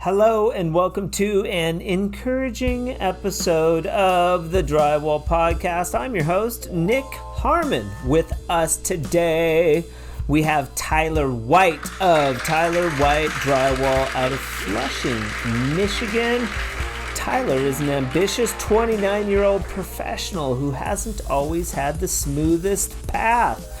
Hello and welcome to an encouraging episode of the Drywall Podcast. I'm your host, Nick Harmon. With us today, we have Tyler White of Tyler White Drywall out of Flushing, Michigan. Tyler is an ambitious 29-year-old professional who hasn't always had the smoothest path.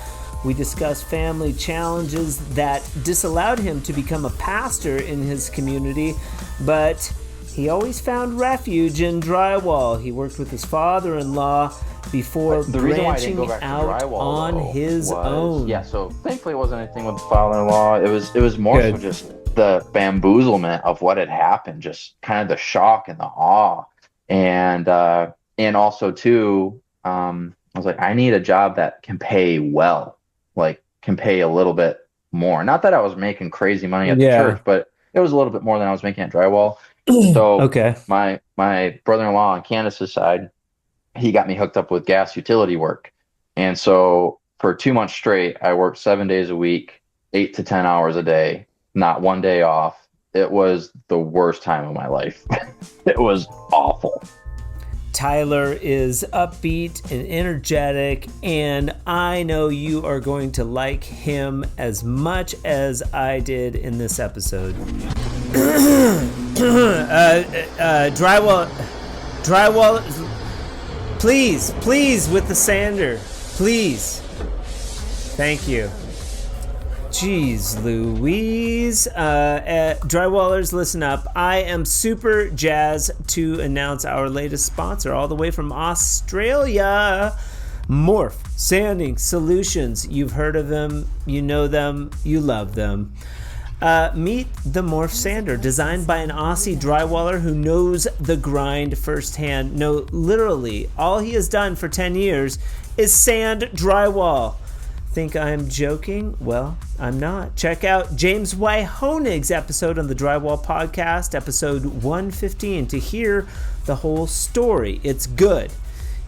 We discuss family challenges that disallowed him to become a pastor in his community, but he always found refuge in drywall. He worked with his father-in-law before branching out on his own. Yeah, so thankfully it wasn't anything with the father-in-law. It was more so just the bamboozlement of what had happened, just kind of the shock and the awe. And also too, I was like, I need a job that can pay well. Like can pay a little bit more. Not that I was making crazy money at the church, but it was a little bit more than I was making at drywall. So my brother-in-law on Candace's side, he got me hooked up with gas utility work. And so for 2 months straight, I worked 7 days a week, 8 to 10 hours a day, not one day off. It was the worst time of my life. It was awful. Tyler is upbeat and energetic, and I know you are going to like him as much as I did in this episode. Drywall, please, with the sander, please. Thank you. Jeez Louise. Drywallers, listen up. I am super jazzed to announce our latest sponsor all the way from Australia. Morph Sanding Solutions. You've heard of them, you know them, you love them. Meet the Morph Sander, designed by an Aussie drywaller who knows the grind firsthand. No, literally, all he has done for 10 years is sand drywall. Think I'm joking? Well, I'm not. Check out James Y. Honig's episode on the Drywall Podcast, episode 115, to hear the whole story. It's good.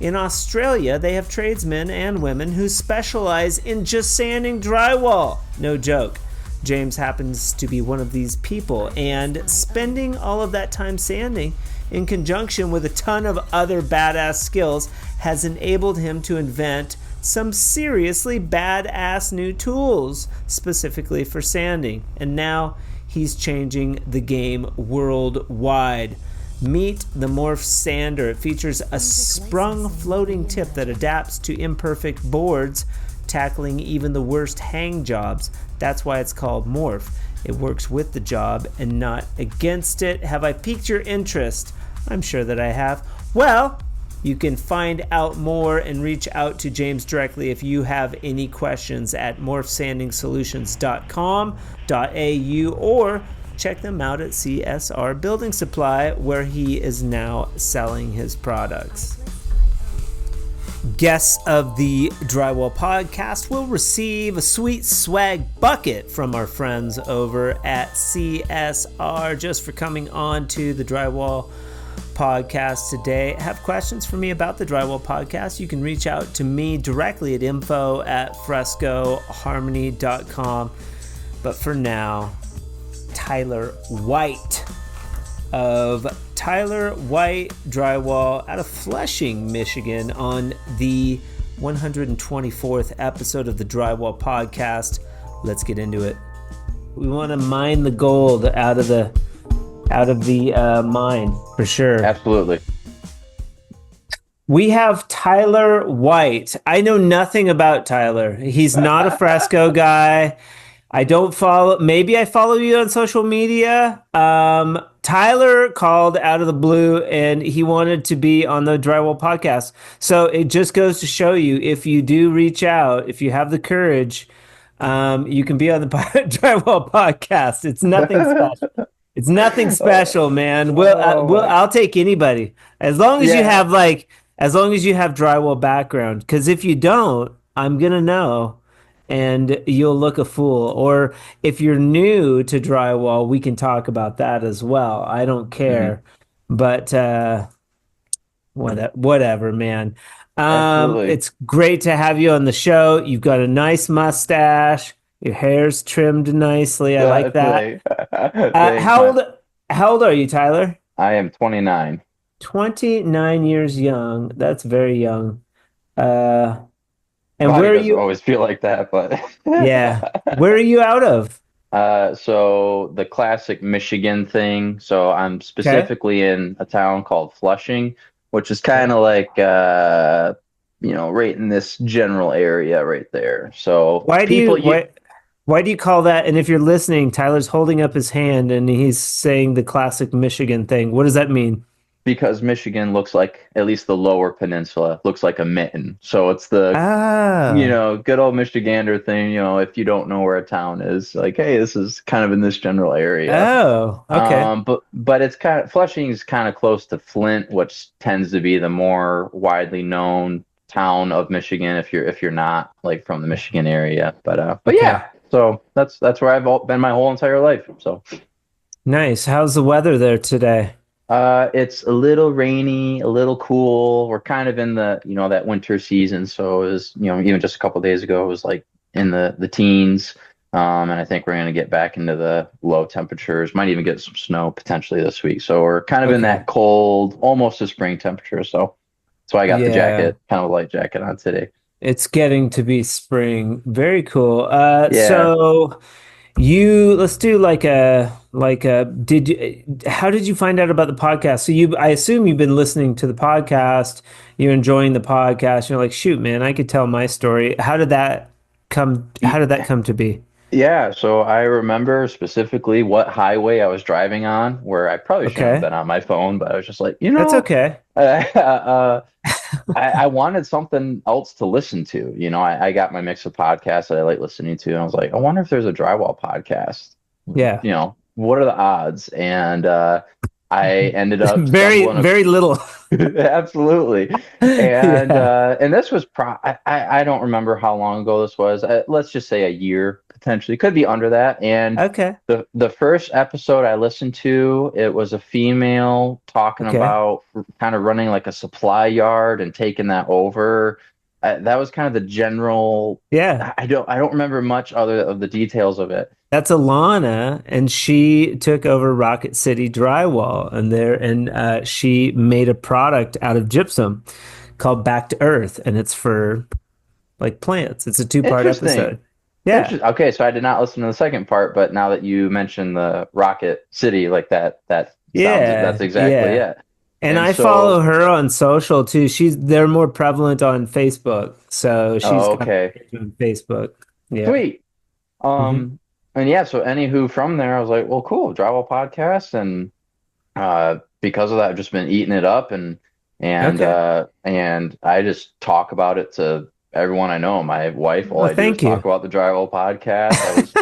In Australia, they have tradesmen and women who specialize in just sanding drywall. No joke. James happens to be one of these people, and spending all of that time sanding in conjunction with a ton of other badass skills has enabled him to invent some seriously badass new tools specifically for sanding, and now he's changing the game worldwide. Meet the Morph Sander. It features a sprung floating tip that adapts to imperfect boards, tackling even the worst hang jobs. That's why it's called Morph. It works with the job and not against it. Have I piqued your interest? I'm sure that I have. Well, you can find out more and reach out to James directly if you have any questions at morphsandingsolutions.com.au, or check them out at CSR Building Supply, where he is now selling his products. Guests of the Drywall Podcast will receive a sweet swag bucket from our friends over at CSR just for coming on to the Drywall Podcast today. Have questions for me about the Drywall Podcast? You can reach out to me directly at info@frescoharmony.com. But for now, Tyler White of Tyler White Drywall out of Flushing, Michigan, on the 124th episode of the Drywall Podcast. Let's get into it. We want to mine the gold out of the mine, for sure. Absolutely. We have Tyler White. I know nothing about Tyler. He's not a Fresco guy. I don't follow. Maybe I follow you on social media. Tyler called out of the blue and he wanted to be on the Drywall Podcast. So it just goes to show you, if you do reach out, if you have the courage, you can be on the Drywall Podcast. It's nothing special. It's nothing special, man. I'll take anybody as long as you have drywall background. Because if you don't, I'm gonna know, and you'll look a fool. Or if you're new to drywall, we can talk about that as well. I don't care, but whatever, man. It's great to have you on the show. You've got a nice mustache. Your hair's trimmed nicely. I like that. How old are you, Tyler? I am 29. 29 years young. That's very young. Uh, and Body where are doesn't you? always feel like that, Yeah. but Where are you out of? so the classic Michigan thing. So I'm Okay. specifically in a town called Flushing, which is kind Okay. of like right in this general area right there. So Why do you people you why do you call that? And if you're listening, Tyler's holding up his hand and he's saying the classic Michigan thing. What does that mean? because Michigan looks like, at least the lower peninsula, looks like a mitten. So it's the Ah. good old Michigander thing, if you don't know where a town is, like, hey, this is kind of in this general area. Oh, okay. But it's kind of Flushing is kind of close to Flint, which tends to be the more widely known town of Michigan if you're not like from the Michigan area. But Okay. yeah, so that's where been my whole entire life. So Nice. How's the weather there today? it's a little rainy, a little cool. We're kind of in the, that winter season. So it was, even just a couple of days ago, it was like in the teens. And I think we're going to get back into the low temperatures. Might even get some snow potentially this week. So we're kind of in Okay. that cold, almost a spring temperature. So that's why I got the Yeah. jacket, kind of a light jacket on today. It's getting to be spring. Very cool. Yeah. Let's do did you, how did you find out about the podcast? I assume you've been listening to the podcast, you're enjoying the podcast, you're like, shoot, man, I could tell my story. How did that come to be? Yeah, so I remember specifically what highway I was driving on, where I probably shouldn't have Okay. been on my phone, but I was just like, That's okay. I wanted something else to listen to. I got my mix of podcasts that I like listening to, and I was like, I wonder if there's a drywall podcast. Yeah. What are the odds? And I ended up Very, stumbling. very little. Absolutely. And Yeah. this was I don't remember how long ago this was. Let's just say a year potentially. Could be under that. And Okay. the first episode I listened to, it was a female talking Okay. about kind of running like a supply yard and taking that over. That was kind of the general. Yeah. I don't remember much other of the details of it. That's Alana, and she took over Rocket City Drywall, and she made a product out of gypsum called Back to Earth, and it's for like plants. It's a two-part Interesting. episode. Yeah, Interesting. Okay, so I did not listen to the second part, but now that you mentioned the Rocket City, like that sounds that's yeah, exactly yeah. it. And And I follow so, her on social too. They're more prevalent on Facebook, so she's oh, got a okay, page on Facebook. Yeah. sweet. Hmm. And yeah, so anywho, from there, I was like, well, cool, Drywall Podcast, and because of that, I've just been eating it up, Okay. and I just talk about it to everyone I know. My wife, all Well, I do is thank talk you. about the Drywall Podcast.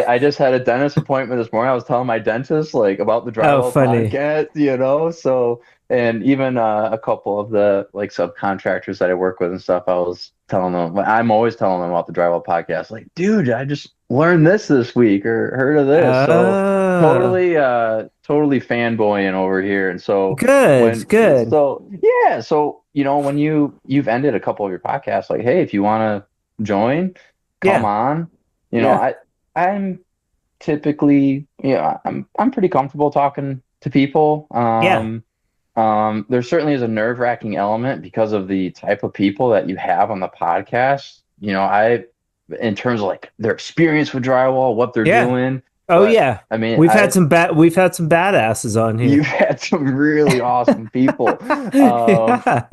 I just had a dentist appointment this morning. I was telling my dentist like about the Oh, Drywall funny. Podcast. So, and even a couple of the like subcontractors that I work with and stuff, I was telling them, I'm always telling them about the Drywall Podcast. Like, dude, I just learned this week or heard of this. So Oh, totally fanboying over here. And so good, when good. so yeah, so when you've ended a couple of your podcasts, like, hey, if you want to join, come Yeah, on. yeah, I'm typically, I'm pretty comfortable talking to people. yeah, There certainly is a nerve-wracking element because of the type of people that you have on the podcast. In terms of like their experience with drywall, what they're yeah. doing. Oh But yeah. I mean, We've had some badasses on here. you've had some really awesome people. Yeah.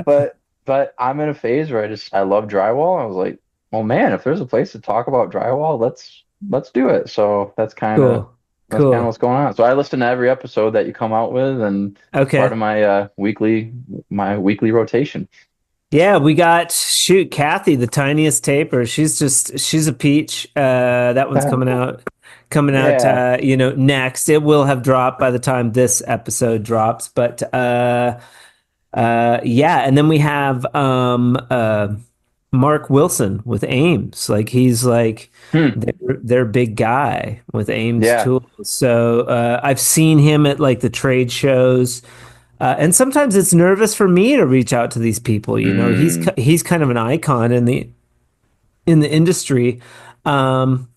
But I'm in a phase where I love drywall. I was like, well, man, if there's a place to talk about drywall, let's do it. So Cool. that's kind of Cool. what's going on. So I listen to every episode that you come out with, and it's part Okay. of my weekly rotation. Yeah, we got shoot Kathy, the tiniest taper. She's a peach. That one's coming out Yeah. next. It will have dropped by the time this episode drops, but yeah, and then we have Mark Wilson with Ames. Like he's like Hmm. their big guy with Ames Yeah. tools. So I've seen him at like the trade shows. And sometimes it's nervous for me to reach out to these people. Mm. He's kind of an icon in the industry. Um,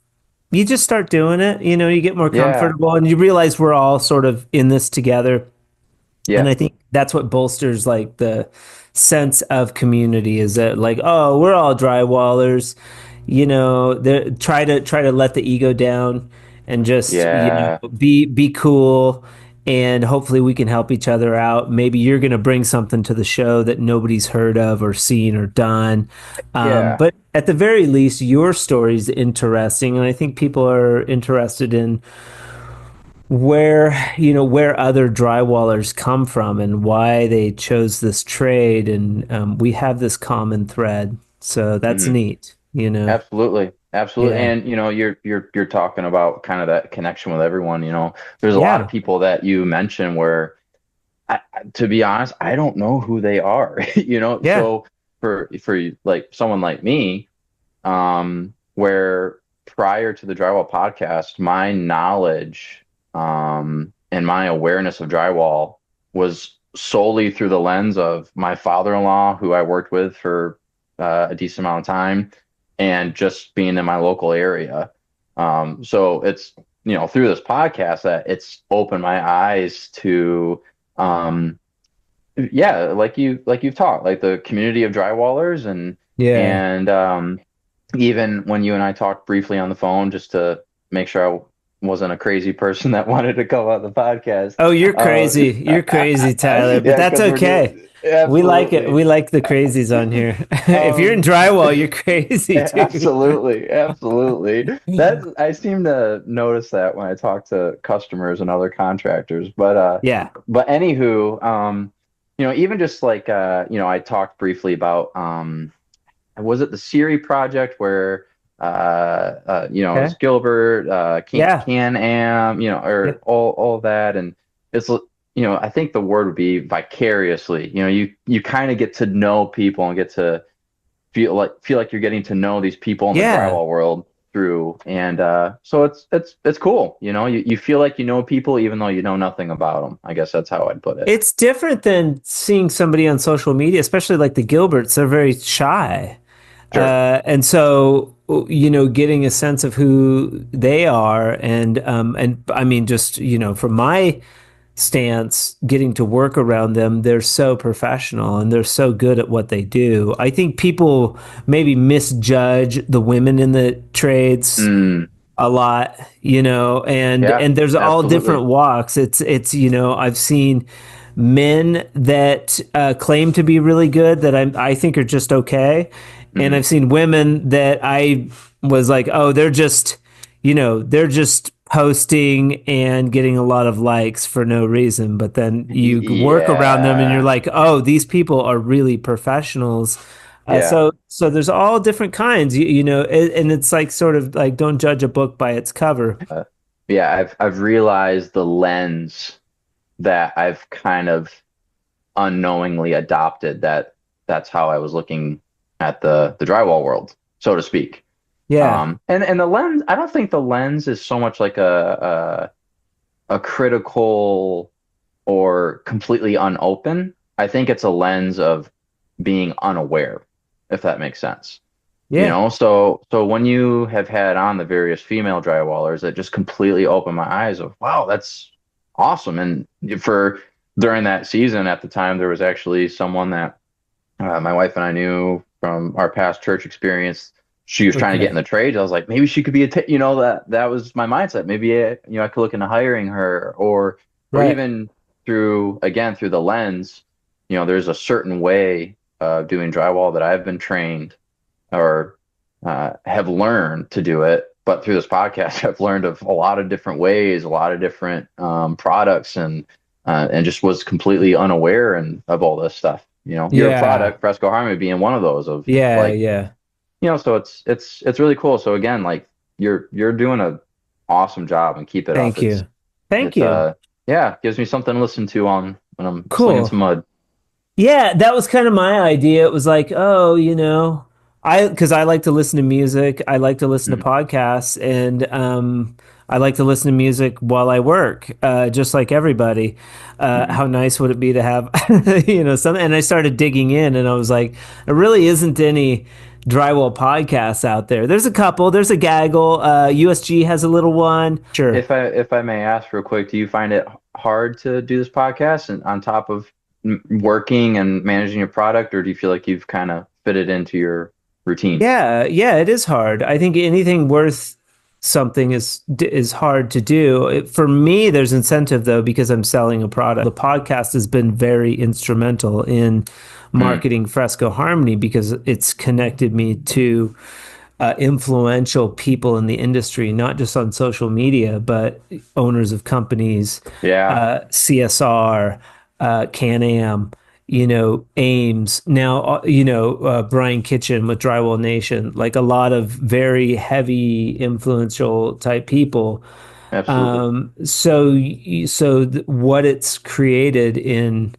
you just start doing it. You get more Yeah, comfortable and you realize we're all sort of in this together. And yeah, I think that's what bolsters like the sense of community is that like, oh, we're all drywallers, try to let the ego down and just, yeah, be cool and hopefully we can help each other out. Maybe you're going to bring something to the show that nobody's heard of or seen or done. yeah. But at the very least, your story's interesting. And I think people are interested in where other drywallers come from and why they chose this trade, and we have this common thread, so that's Hmm. neat. Absolutely, absolutely. Yeah, And you're talking about kind of that connection with everyone. There's a lot of yeah, people that you mention where, to be honest, I don't know who they are. yeah, So for like someone like me, where prior to the Drywall podcast, my knowledge and my awareness of drywall was solely through the lens of my father-in-law, who I worked with for a decent amount of time, and just being in my local area. So it's through this podcast that it's opened my eyes to um, yeah, like you've taught, like the community of drywallers yeah. and even when you and I talked briefly on the phone just to make sure I wasn't a crazy person that wanted to come on the podcast. Oh, you're crazy, Tyler, but Yeah, that's because we're okay. doing We like it. absolutely. We like the crazies on here. If you're in Um, drywall, you're crazy too. Absolutely, absolutely. I seem to notice that when I talk to customers and other contractors. Yeah, But anywho, even just like I talked briefly about was it the Siri project where it okay, was Gilbert, yeah, Can-Am, yeah, or all that, and it's I think the word would be vicariously. You kind of get to know people and get to feel like you're getting to know these people in the yeah. drywall world through, and so it's cool. You feel like you know people even though you know nothing about them. I guess that's how I'd put it. It's different than seeing somebody on social media, especially like the Gilberts. They're very shy. Sure. And so, getting a sense of who they are, and I mean, just from my stance, getting to work around them, they're so professional and they're so good at what they do. I think people maybe misjudge the women in the trades Mm, a lot, and yeah, there's all absolutely. different walks. It's I've seen men that claim to be really good that I think are just okay, and Hmm. I've seen women that I was like, oh, they're just posting and getting a lot of likes for no reason, but then you work around them and you're Yeah, like, oh, these people are really professionals. yeah. So there's all different kinds, and it's like sort of like don't judge a book by its cover. Uh, yeah, I've realized the lens that I've kind of unknowingly adopted, that's how I was looking at the drywall world, so to speak. Yeah, And the lens, I don't think the lens is so much like a critical or completely unopen. I think it's a lens of being unaware, if that makes sense. yeah, So when you have had on the various female drywallers, it just completely opened my eyes of, wow, that's awesome. And for during that season at the time, there was actually someone that my wife and I knew from our past church experience. She was trying to get in okay, the trades. I was like, maybe she could be that was my mindset. Maybe I could look into hiring her, or right, even through the lens, there's a certain way of doing drywall that I've been trained or have learned to do it. But through this podcast, I've learned of a lot of different ways, a lot of different products, and just was completely unaware of all this stuff. Your yeah, product, Fresco Harmony, being one of those of yeah, like, yeah. so it's really cool. So again, like you're doing a awesome job and keep it up. Thank It's you, thank it's you. yeah, gives me something to listen to on when I'm slinging Cool. some mud. Yeah, that was kind of my idea. It was like, oh, because I like to listen to music. I like to listen to Mhm. podcasts, and I like to listen to music while I work, just like everybody. Mhm. How nice would it be to have, something? And I started digging in, and I was like, there really isn't any. drywall podcasts out there. There's a couple. There's a gaggle. USG has a little one. Sure. If I may ask real quick, do you find it hard to do this podcast and on top of working and managing your product, or do you feel like you've kind of fit it into your routine? Yeah, yeah, it is hard. I think anything worth something is hard to do. For me, there's incentive though because I'm selling a product. The podcast has been very instrumental in marketing Fresco Harmony because it's connected me to influential people in the industry, not just on social media, but owners of companies, Yeah, CSR, Can-Am, Ames, now, Brian Kitchen with Drywall Nation, like a lot of very heavy, influential type people. absolutely. What it's created in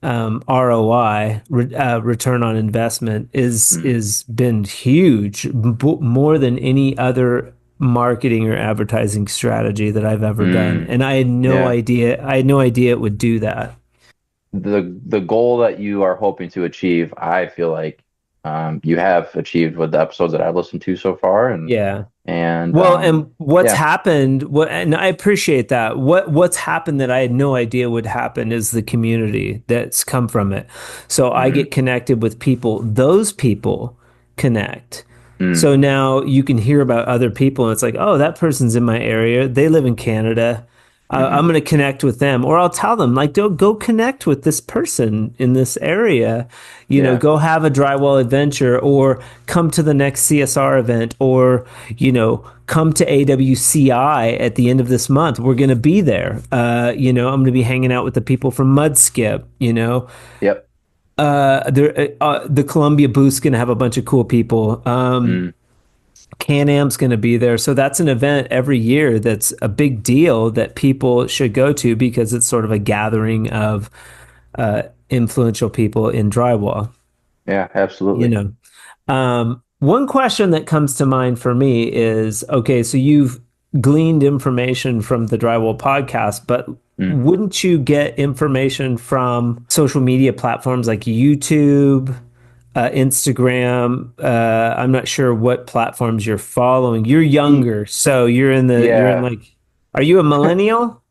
ROI, return on investment, is been huge, more than any other marketing or advertising strategy that I've ever done. And I had no Yeah. idea. I had no idea it would do that. The goal that you are hoping to achieve, I feel like you have achieved with the episodes that I've listened to so far, Yeah. and Well, and what's yeah. happened, and I appreciate that. What's happened that I had no idea would happen is the community that's come from it. So I Mhm. get connected with people. Those people connect. Mm. So now you can hear about other people, and it's like, oh, that person's in my area. They live in Canada. I'm Mhm. going to connect with them, or I'll tell them, like, go connect with this person in this area. Yeah. Go have a drywall adventure, or come to the next CSR event, or come to AWCI at the end of this month. We're going to be there. I'm going to be hanging out with the people from Mudskip. Yep. The Columbia booth's going to have a bunch of cool people. Mm. Can-Am's going to be there. So that's an event every year that's a big deal that people should go to because it's sort of a gathering of influential people in drywall. Yeah, You absolutely. know, one question that comes to mind for me is, okay, so you've gleaned information from the Drywall podcast, but Mm. wouldn't you get information from social media platforms like YouTube, Instagram? I'm not sure what platforms you're following. You're E- younger, so you're in Yeah. like, are you a millennial?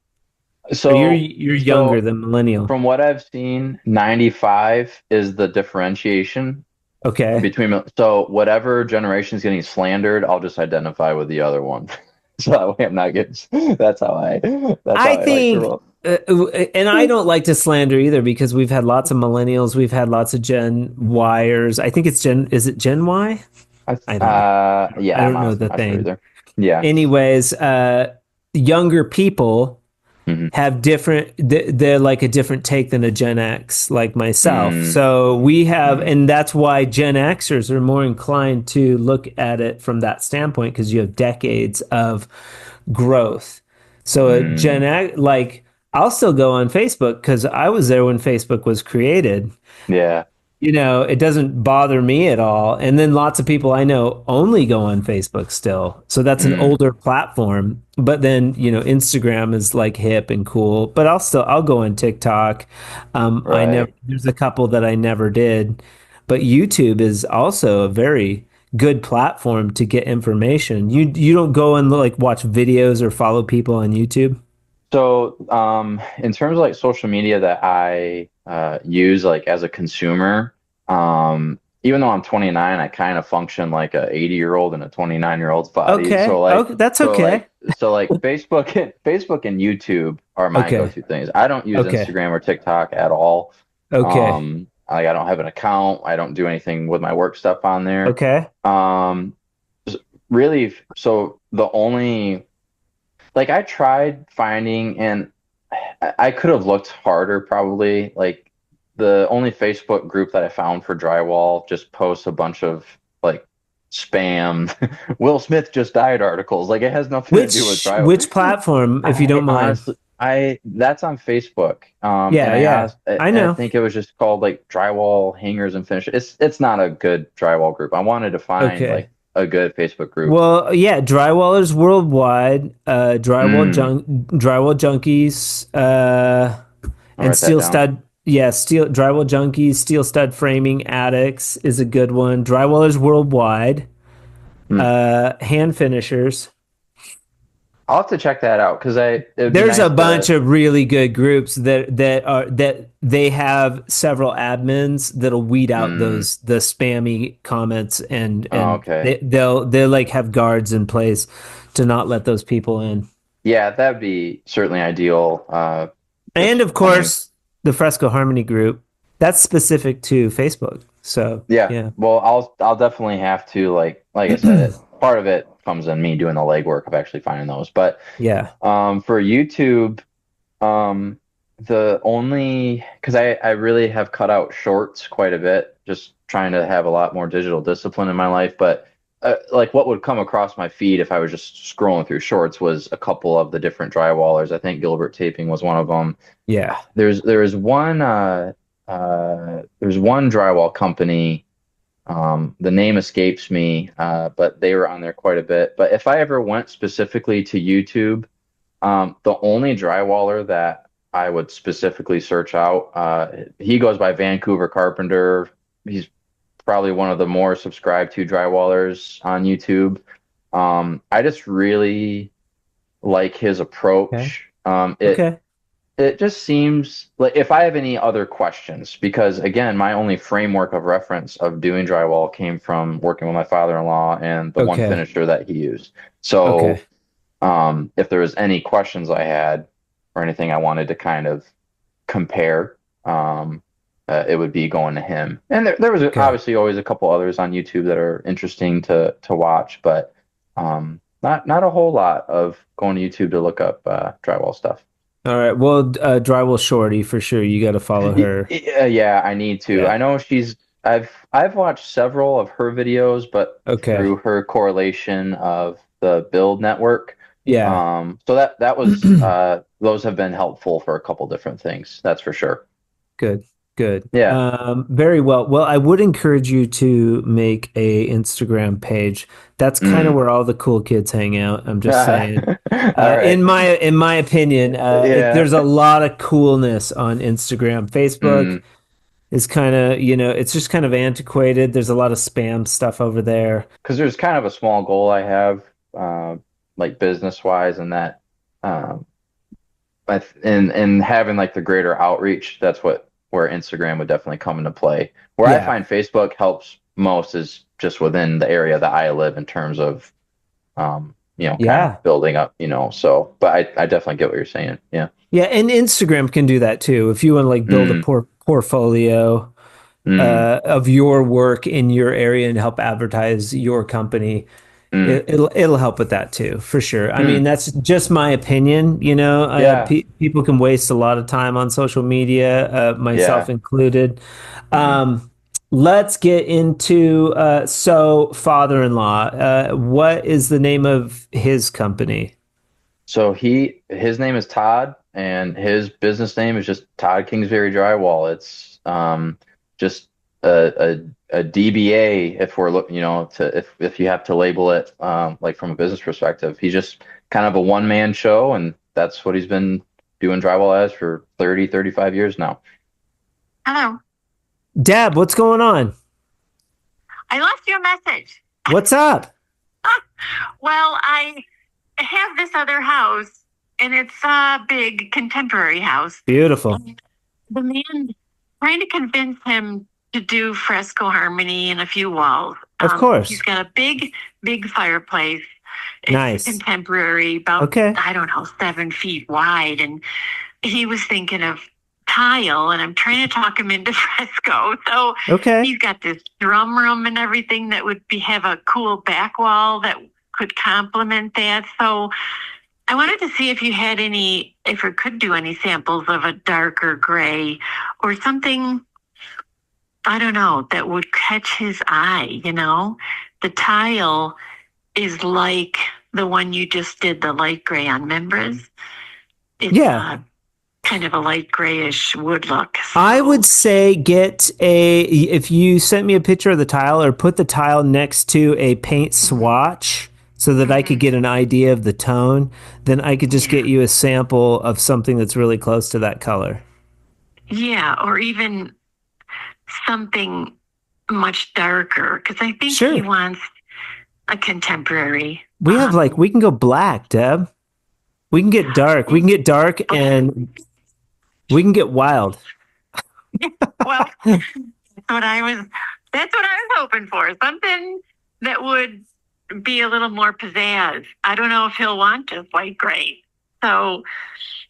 Or So you're younger so than millennial? from what I've seen, 95 is the differentiation Okay. between. So whatever generation is getting slandered, I'll just identify with the other one. So that way I'm not getting. That's how I I like to think, roll. and I don't like to slander either because we've had lots of millennials, we've had lots of Gen Yers. I think it's is it Gen Y? I don't know. I Yeah, I'm don't know honestly the not sure thing. either. Yeah. Anyways, younger people Hmm. have they're like a different take than a Gen X, like myself. Mm, So we have, mm, and that's why Gen Xers are more inclined to look at it from that standpoint because you have decades of growth. So a Gen mm. X, like I'll still go on Facebook because I was there when Facebook was created. Yeah. It doesn't bother me at all. And then lots of people I know only go on Facebook still. So that's an Mm, older platform. But then, Instagram is like hip and cool. But I'll go on TikTok. right. There's a couple that I never did. But YouTube is also a very good platform to get information. You don't go and like watch videos or follow people on YouTube. So, in terms of like social media that I use like as a consumer, even though I'm 29, I kind of function like a 80-year-old in a 29-year-old's body. Okay. Okay, that's okay. So like Facebook and YouTube are my Okay. go-to things. I don't use Okay. Instagram or TikTok at all. Okay. Like I don't have an account. I don't do anything with my work stuff on there. Okay. Um, really, so the only like I tried finding, and I could have looked harder probably. Like the only Facebook group that I found for drywall just posts a bunch of like spam Will Smith just died articles. Like it has nothing to do with Which drywall. platform, if you I don't mind? honestly, I that's on Facebook. And Yeah, I yeah. asked, I I know. think it was just called like drywall hangers and finishes. It's not a good drywall group. I wanted to find Okay. like a good Facebook group. Well, yeah, drywallers worldwide, Mm, drywall junkies, I'll and write that steel down. stud Yeah, steel drywall junkies, steel stud framing addicts is a good one. Drywallers worldwide, Hmm. hand finishers. I'll have to check that out because it would be There's a nice bunch to. of really good groups that they have several admins that'll weed out Mm, the spammy comments oh, and okay. they'll like have guards in place to not let those people in. Yeah, that'd be certainly ideal. And Just of coming. course, the Fresco Harmony group. That's specific to Facebook. So, Yeah. yeah. Well, I'll definitely have to like I said, part of it comes in me doing the legwork of actually finding those. But Yeah. for YouTube, um, the only because I really have cut out shorts quite a bit, just trying to have a lot more digital discipline in my life. But like what would come across my feed if I was just scrolling through shorts was a couple of the different drywallers. I think Gilbert Taping was one of them. Yeah. There's one drywall company. The name escapes me, but they were on there quite a bit. But if I ever went specifically to YouTube, the only drywaller that I would specifically search out, he goes by Vancouver Carpenter. He's probably one of the more subscribed to drywallers on YouTube. I just really like his Okay. approach. Okay. It just seems like if I have any other questions, because again, my only framework of reference of doing drywall came from working with my father-in-law and the one Okay. finisher that he used. So, Okay. if there was any questions I had or anything I wanted to kind of compare, it would be going to him. And there was Okay. obviously always a couple others on YouTube that are interesting to watch, but not a whole lot of going to YouTube to look up drywall stuff. All right. Well, Drywall Shorty for sure. You got to follow her. Yeah, I need to. I Yeah. know I've watched several of her videos, but Okay. through her correlation of the build network. Yeah. So that was those have been helpful for a couple different things. That's for sure. Good. Good. Yeah. Very well. Well, I would encourage you to make a Instagram page. That's kind of Mm. where all the cool kids hang out. I'm just saying. All right. In my opinion, Yeah. there's a lot of coolness on Instagram. Facebook Mm. is kind of, it's just kind of antiquated. There's a lot of spam stuff over there. Because there's kind of a small goal I have, like business wise, and that, um, and having like the greater outreach. That's where Instagram would definitely come into play. Where I Yeah. find Facebook helps most is just within the area that I live in terms of, kind Yeah. of building up, So, but I definitely get what you're saying. Yeah. Yeah, and Instagram can do that too. If you want to like build a Mm, portfolio mm, of your work in your area and help advertise your company, mm, it'll help with that too, for sure. I mean, mm. that's just my opinion. Yeah. People can waste a lot of time on social media, myself Yeah. included. Mm. Let's get into so father-in-law. What is the name of his company? So his name is Todd, and his business name is just Todd Kingsbury Drywall. It's just a DBA if we're looking, to if you have to label it like from a business perspective. He's just kind of a one-man show, and that's what he's been doing drywall as for 35 years now. Hello. Deb, what's going on? I left you a message. What's up? Well, I have this other house, and it's a big contemporary house. Beautiful. And the man, trying to convince him to do fresco harmony and a few walls. Of course. He's got a big fireplace. It's Nice. contemporary, about, Okay. I don't know, 7 feet wide. And he was thinking of tile, and I'm trying to talk him into fresco. So Okay. he's got this drum room and everything that would have a cool back wall that could complement that. So I wanted to see if you had if you could do any samples of a darker gray or something, I don't know, that would catch his eye, The tile is like the one you just did, the light gray on members. It's Yeah. kind of a light grayish wood look. I would say if you sent me a picture of the tile or put the tile next to a paint swatch so that I could get an idea of the tone, then I could just get you a sample of something that's really close to that color. Yeah, or even something much darker, because I think Sure. he wants a contemporary. We have we can go black, Deb. We can get dark. We can get dark and we can get wild. Well, that's what I was hoping for. Something that would be a little more pizzazz. I don't know if he'll want just white gray. So,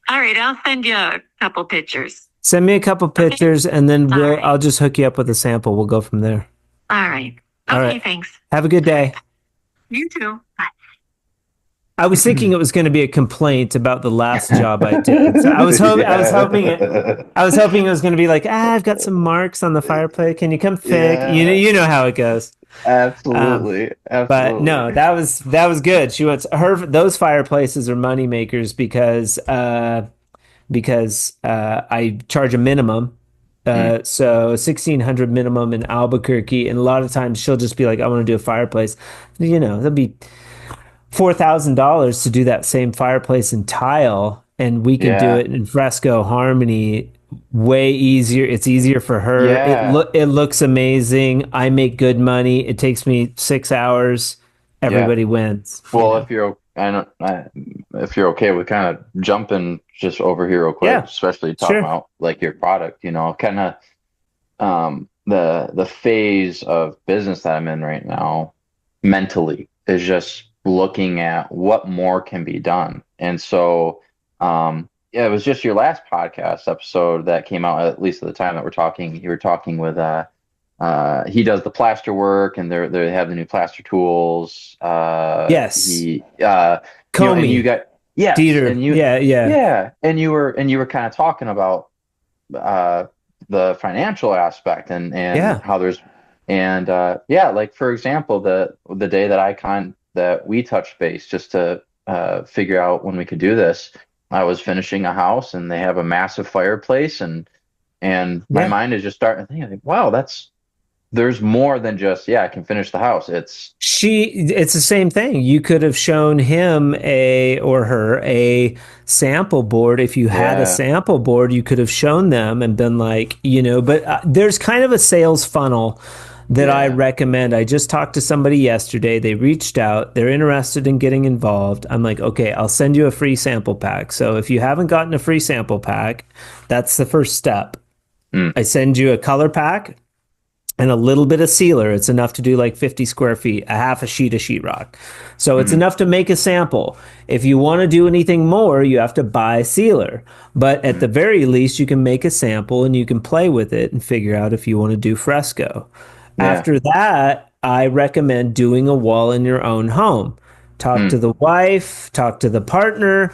all right, I'll send you a couple pictures. Send me a couple pictures and then right. I'll just hook you up with a sample. We'll go from there. All right. All Okay, right. thanks. Have a good day. You too. Bye. I was thinking it was going to be a complaint about the last job I did. So I was hoping it was going to be like, I've got some marks on the fireplace. Can you come fix? Yeah. You know how it goes. Absolutely. But no, that was good. She wants those fireplaces are money makers because I charge a minimum. So 1,600 minimum in Albuquerque, and a lot of times she'll just be like, I want to do a fireplace. That'll be $4,000 to do that same fireplace in tile, and we can do it in fresco harmony way easier. It's easier for her. It looks amazing. I make good money. It takes me 6 hours. Everybody wins. Well, if you're okay with kind of jumping just over here real quick, especially talking about like your product, kind of the phase of business that I'm in right now mentally is just looking at what more can be done. And so it was just your last podcast episode that came out, at least at the time that you were talking with he does the plaster work, and they have the new plaster tools. Yes. Comey. And you got Dieter. And you were kind of talking about the financial aspect and how there's like for example, the day that we touched base just to figure out when we could do this, I was finishing a house and they have a massive fireplace, and my mind is just starting to think, like, wow, there's more than just, I can finish the house. It's the same thing. You could have shown him or her a sample board. If you had a sample board, you could have shown them and been like, but there's kind of a sales funnel that I recommend. I just talked to somebody yesterday. They reached out. They're interested in getting involved. I'm like, okay, I'll send you a free sample pack. So if you haven't gotten a free sample pack, that's the first step. I send you a color pack and a little bit of sealer. It's enough to do like 50 square feet, a half a sheet of sheetrock. So it's enough to make a sample. If you want to do anything more, you have to buy sealer. But at the very least, you can make a sample and you can play with it and figure out if you want to do fresco. After that, I recommend doing a wall in your own home. Talk to the wife, talk to the partner,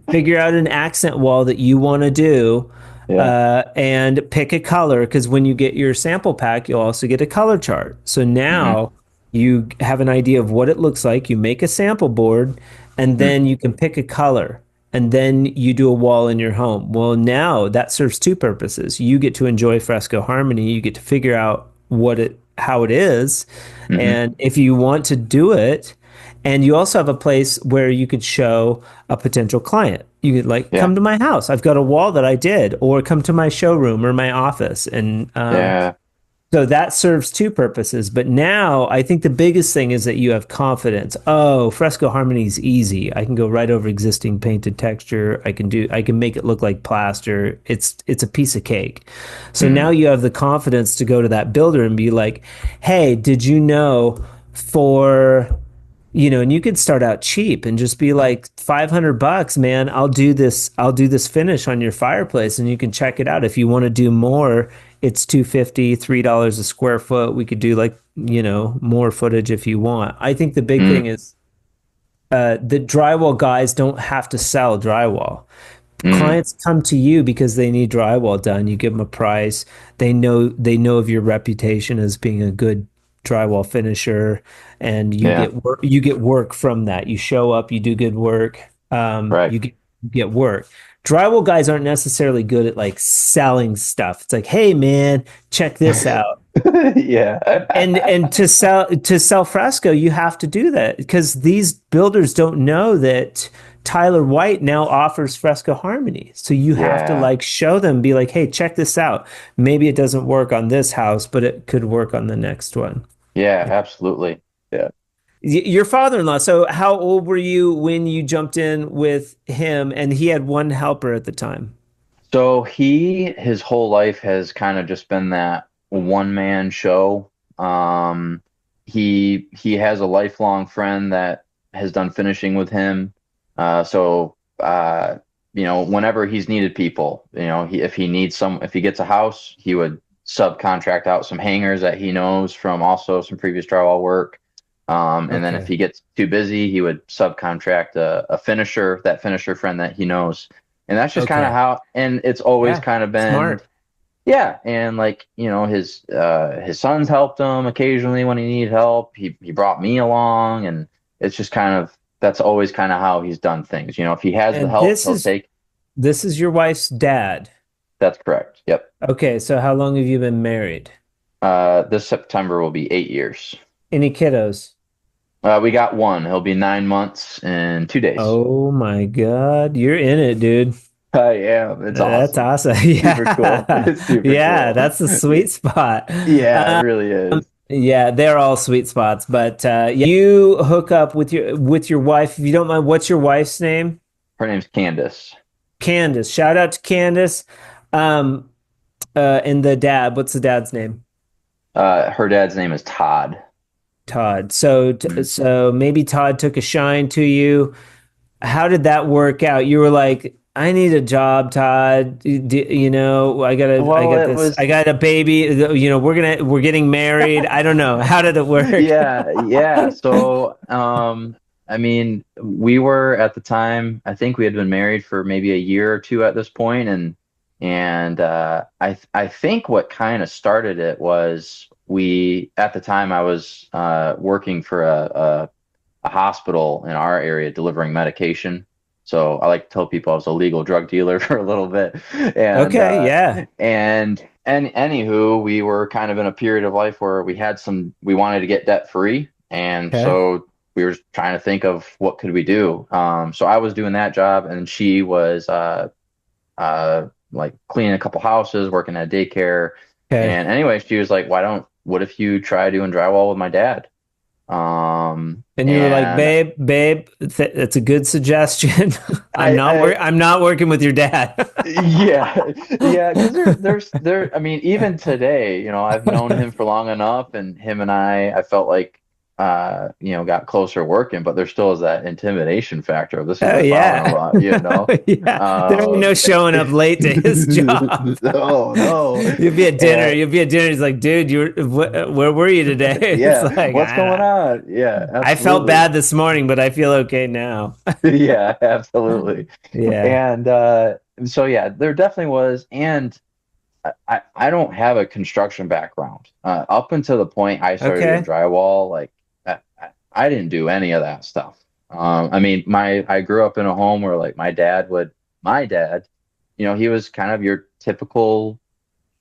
figure out an accent wall that you want to do. And pick a color, because when you get your sample pack, you'll also get a color chart. So now you have an idea of what it looks like. You make a sample board, and then you can pick a color, and then you do a wall in your home. Well, now that serves two purposes. You get to enjoy fresco harmony. You get to figure out how it is, and if you want to do it. And you also have a place where you could show a potential client. You could come to my house. I've got a wall that I did, or come to my showroom or my office. And so that serves two purposes. But now I think the biggest thing is that you have confidence. Oh, fresco harmony is easy. I can go right over existing painted texture. I can make it look like plaster. It's a piece of cake. So now you have the confidence to go to that builder and be like, hey, did you know and you could start out cheap and just be like $500, man. I'll do this finish on your fireplace, and you can check it out. If you want to do more, it's $250, $3 a square foot. We could do more footage if you want. I think the big thing is the drywall guys don't have to sell drywall. Clients come to you because they need drywall done. You give them a price. They know of your reputation as being a good drywall finisher, and you get work from that. You show up, you do good work, you get work. Drywall guys aren't necessarily good at selling stuff. It's like, hey man, check this out. Yeah. And to sell fresco, you have to do that because these builders don't know that Tyler White now offers Fresco Harmony. So you have to Yeah. like show them, be like, hey, check this out. Maybe it doesn't work on this house, but it could work on the next one. Yeah, absolutely. Yeah. Your father-in-law. So how old were you when you jumped in with him? And he had one helper at the time. So his whole life has kind of just been that one man show. He has a lifelong friend that has done finishing with him. So whenever he's needed people, if he gets a house, he would subcontract out some hangers that he knows from also some previous drywall work. And then if Okay. he gets too busy, he would subcontract a finisher, that finisher friend that he knows. And that's just kind of Okay. how, and it's always Yeah. kind of been, Smart. yeah. And like, his sons helped him occasionally when he needed help. He brought me along, and it's just kind of, that's always kind of how he's done things. If he has the And help, this he'll is take. this is your wife's dad. That's correct. Yep. Okay, so how long have you been married? This September will be 8 years. Any kiddos? We got one. He'll be 9 months and 2 days. Oh my God, you're in it, dude. I am. It's That's awesome. awesome. Super cool. Yeah. It's super Yeah, cool. that's the sweet spot. Yeah, it really is. Yeah, they're all sweet spots, but you hook up with your wife. If you don't mind, what's your wife's name? Her name's Candace. Candace. Shout out to Candace. Um, and the dad, what's the dad's name? Her dad's name is Todd. Todd. So, Mhm. so maybe Todd took a shine to you. How did that work out? You were like, I need a job, Todd. I Well, got it this, was, I got a baby. We're getting married. I don't know. How did it work? yeah, yeah. So, I mean, we were at the time, I think we had been married for maybe a year or two at this point, and I think what kind of started it was at the time I was working for a hospital in our area delivering medication. So I like to tell people I was a legal drug dealer for a little bit. And Okay, yeah. anywho, we were kind of in a period of life where we wanted to get debt free. And Okay. so we were trying to think of what could we do. So I was doing that job, and she was like cleaning a couple houses, working at daycare. Okay. And anyway, she was like, what if you try doing drywall with my dad? And you were like, And babe, that's a good suggestion. I'm I, not I I'm not working with your dad. yeah, yeah, because I mean, even today, I've known him for long enough, and him and I felt like, got closer working, but there still is that intimidation factor of this is Oh my yeah. father-in-law. Yeah. There ain't no showing up late to his job. Oh no. You'll be at dinner. And You'll be at dinner. He's like, dude, where were you today? It's yeah, like, what's going on? Yeah, I felt absolutely. bad this morning, but I feel okay now. Yeah, absolutely. Yeah. And so yeah, there definitely was, and I don't have a construction background. Up until the point I started doing Okay. drywall, like I didn't do any of that stuff. I mean, I grew up in a home where like my dad, he was kind of your typical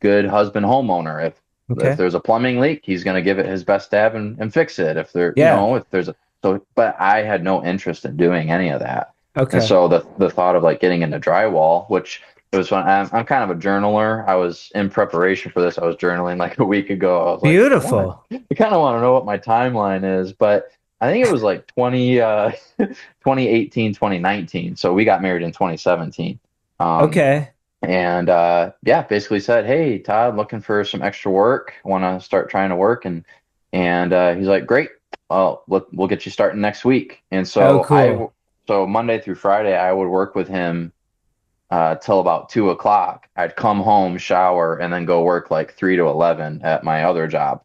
good husband homeowner. If Okay. there's a plumbing leak, he's going to give it his best stab and fix it. If there, Yeah. if there's a so, but I had no interest in doing any of that. And Okay. so the thought of like getting into drywall, which it was fun. I'm kind of a journaler. I was in preparation for this. I was journaling like a week ago. I was like, Beautiful. I kind of want to know what my timeline is, but I think it was like 2018, 2019. So we got married in 2017. Okay. And yeah, basically said, "Hey, Todd, looking for some extra work. Want to start trying to work?" And he's like, "Great. Well, we'll get you starting next week." And Oh, so cool. so Monday through Friday, I would work with him till about 2 o'clock. I'd come home, shower, and then go work like 3 to 11 at my other job.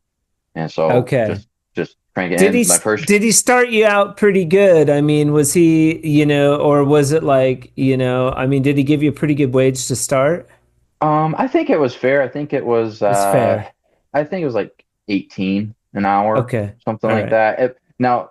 And so Okay. just crank it Did he in. My first, did he start you out pretty good? I mean, was he, or was it like, I mean, did he give you a pretty good wage to start? I think it was fair. It's fair. I think it was like 18 an hour, Okay. something All like right. that. Now,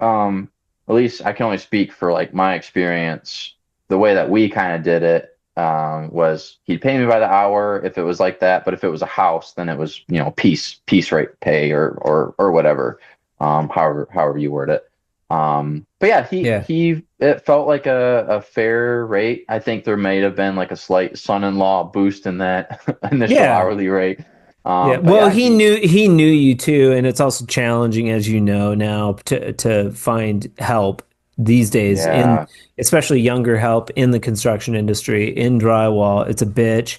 at least I can only speak for like my experience. The way that we kind of did it, was he'd pay me by the hour if it was like that, but if it was a house, then it was, piece rate pay or whatever, however you word it. But yeah, it felt like a fair rate. I think there may have been like a slight son-in-law boost in that initial hourly rate. Well, he knew you too, and it's also challenging, as you know now, to find help these days, especially younger help in the construction industry, in drywall. It's a bitch.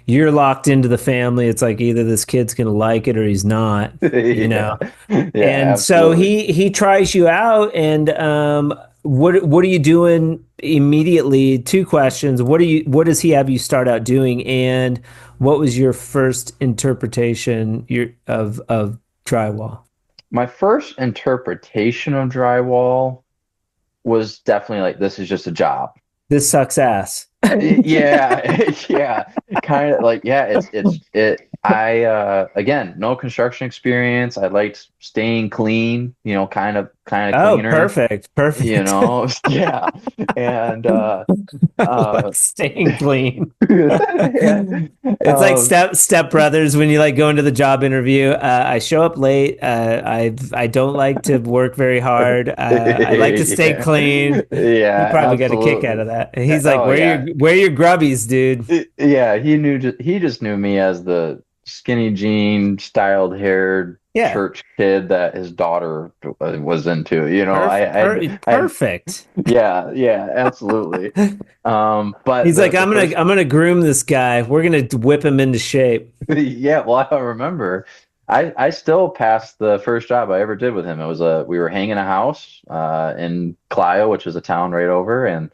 You're locked into the family. It's like either this kid's gonna like it or he's not, you know. And absolutely. so he tries you out, and what are you doing immediately? Two questions. What does he have you start out doing, and what was your first interpretation of drywall? My first interpretation of drywall was definitely like, this is just a job. This sucks ass. yeah, kind of like, again, no construction experience. I liked staying clean, kind of cleaner. Perfect. Yeah. And staying clean. It's like step brothers when you like go into the job interview. I show up late. I don't like to work very hard. I like to stay clean. Yeah, you probably got a kick out of that. And he's like, where are your grubbies, dude? Yeah, he just knew me as the skinny jean, styled haired church kid that his daughter was into. Perfect. Yeah, absolutely. But he's like, I'm gonna groom this guy. We're gonna whip him into shape. Yeah, well, I remember. I still passed the first job I ever did with him. It was we were hanging a house in Clio, which is a town right over, and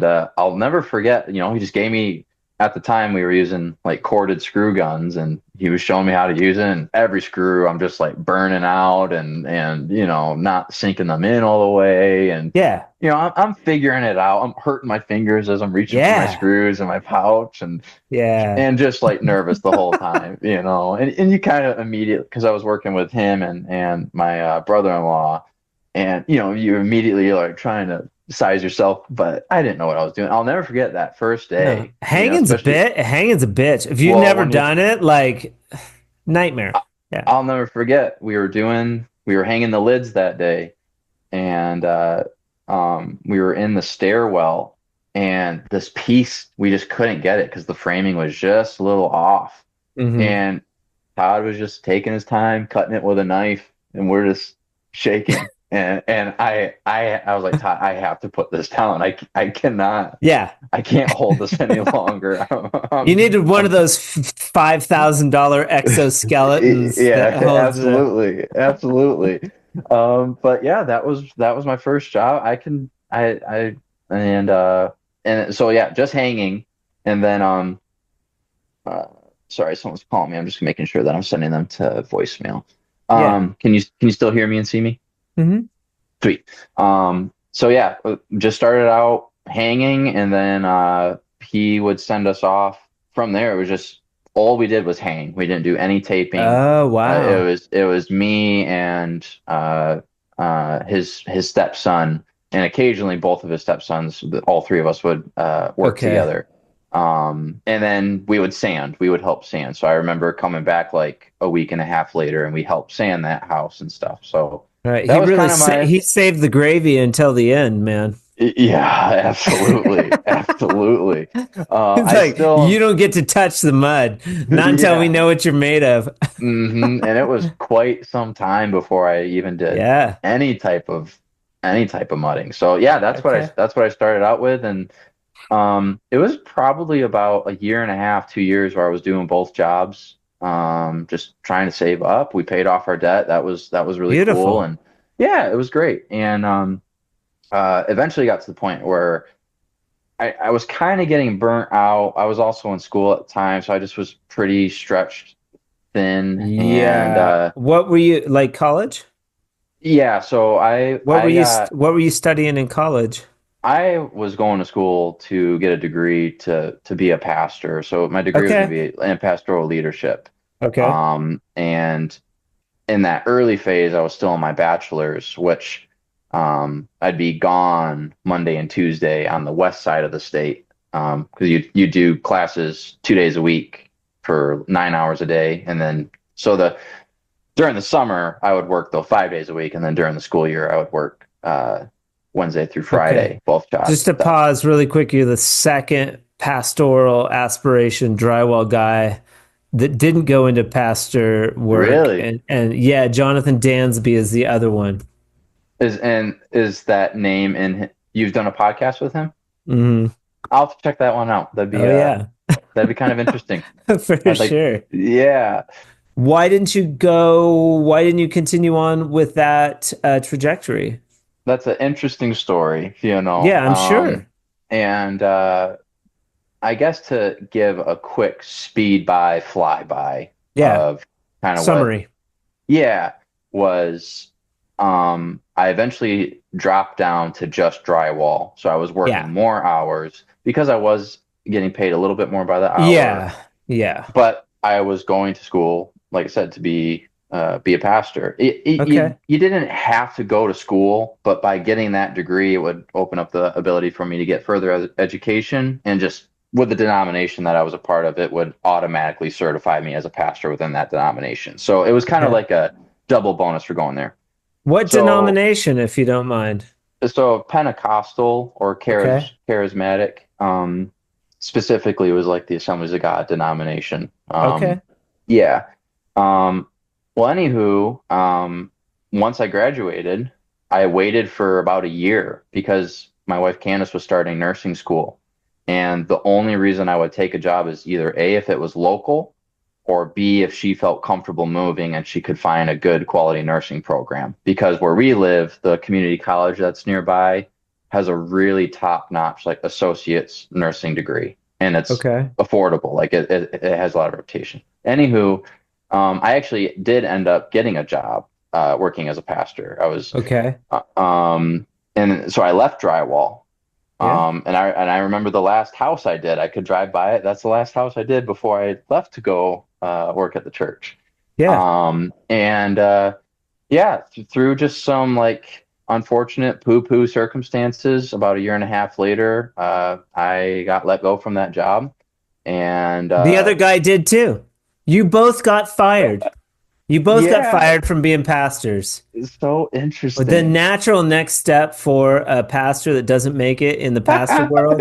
I'll never forget, he just gave me, at the time we were using like corded screw guns, and he was showing me how to use it, and every screw I'm just like burning out and not sinking them in all the way. And I'm figuring it out. I'm hurting my fingers as I'm reaching for my screws in my pouch and just like nervous the whole time, and you kind of immediately, because I was working with him and my brother-in-law, and you immediately like trying to size yourself, but I didn't know what I was doing. I'll never forget that first day. No. Hanging's a bitch. If you've never done it, like nightmare. I'll never forget. We were hanging the lids that day, and we were in the stairwell, and this piece, we just couldn't get it because the framing was just a little off. Mm-hmm. And Todd was just taking his time, cutting it with a knife, and we're just shaking. And I was like, Todd, I have to put this down. I cannot. Yeah. I can't hold this any longer. You needed one of those $5,000 exoskeletons. Absolutely. But yeah, that was my first job. And so yeah, just hanging. And then sorry, someone's calling me. I'm just making sure that I'm sending them to voicemail. Can you still hear me and see me? Mm-hmm. Sweet. So yeah, just started out hanging, and then he would send us off. From there, it was just all we did was hang. We didn't do any taping. Oh wow! It was me and his stepson, and occasionally both of his stepsons. All three of us would work together. And then we would sand. We would help sand. So I remember coming back like a week and a half later, and we helped sand that house and stuff. So. Right. He saved the gravy until the end, man. Yeah, absolutely. Absolutely. It's like, you don't get to touch the mud, not until we know what you're made of. Mm-hmm. And it was quite some time before I even did any type of mudding. So yeah, that's what I started out with. And it was probably about a year and a half, 2 years where I was doing both jobs. Just trying to save up. We paid off our debt. That was really beautiful. Cool. And yeah, it was great. And eventually got to the point where I was kind of getting burnt out. I was also in school at the time, so I just was pretty stretched thin. Yeah. And what were you, like, college? Yeah. So what were you studying in college? I was going to school to get a degree to be a pastor. So my degree was going to be in pastoral leadership. Okay. And in that early phase, I was still in my bachelor's, which I'd be gone Monday and Tuesday on the west side of the state. because you do classes 2 days a week for 9 hours a day, and then during the summer I would work though 5 days a week, and then during the school year I would work Wednesday through Friday, both jobs. Just to pause really quick, you're the second pastoral aspiration drywall guy that didn't go into pastor work. Really? And yeah, Jonathan Dansby is the other one. Is that name in? You've done a podcast with him? Mm-hmm. I'll have to check that one out. That'd be that'd be kind of interesting. For sure. Yeah. Why didn't you continue on with that trajectory? That's an interesting story, you know. Yeah, I'm sure. And I guess to give a quick speed by flyby of kind of summary. Was I eventually dropped down to just drywall. So I was working more hours because I was getting paid a little bit more by the hour. Yeah. But I was going to school, like I said, to be a pastor. You didn't have to go to school, but by getting that degree, it would open up the ability for me to get further education, and just with the denomination that I was a part of, it would automatically certify me as a pastor within that denomination. So it was kind of like a double bonus for going there. What denomination, if you don't mind? So Pentecostal or charismatic, specifically, it was like the Assemblies of God denomination. Yeah. Well, anywho, once I graduated, I waited for about a year because my wife Candace was starting nursing school. And the only reason I would take a job is either A, if it was local, or B, if she felt comfortable moving and she could find a good quality nursing program. Because where we live, the community college that's nearby has a really top-notch like associate's nursing degree. And it's affordable. Like it has a lot of reputation. Anywho, I actually did end up getting a job working as a pastor. I was and so I left drywall. And I remember the last house I did. I could drive by it. That's the last house I did before I left to go work at the church. Through just some like unfortunate poo-poo circumstances, about a year and a half later, I got let go from that job. And the other guy did too. You both got fired. You both got fired from being pastors. It's so interesting. The natural next step for a pastor that doesn't make it in the pastor world.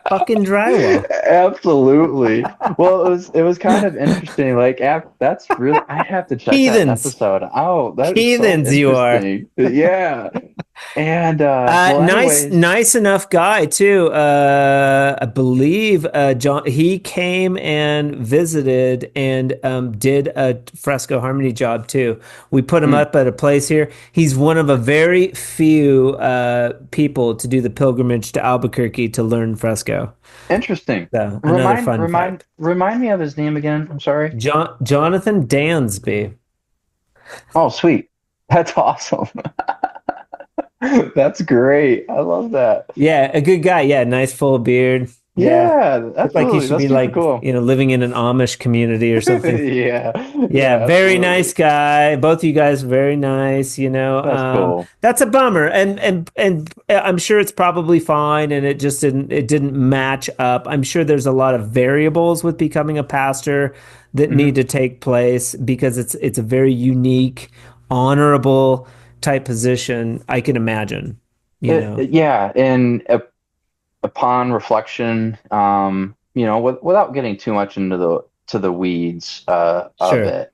Fucking drywall. Absolutely. Well, it was kind of interesting. Like that's really, I have to check that episode out. Heathens, you are. Yeah. And nice enough guy too. I believe John. He came and visited and did a fresco harmony job too. We put him up at a place here. He's one of a very few people to do the pilgrimage to Albuquerque to learn fresco. Interesting. So, remind me of his name again. I'm sorry. Jonathan Dansby. Oh, sweet. That's awesome. That's great. I love that. Yeah, a good guy. Yeah, nice full beard. Yeah, that's like he should be like cool. Living in an Amish community or something. Yeah, very nice guy. Both of you guys very nice. That's cool. That's a bummer, and I'm sure it's probably fine, and it didn't match up. I'm sure there's a lot of variables with becoming a pastor that need to take place because it's a very unique, honorable type position. I can imagine. And upon reflection, without getting too much into the weeds of it,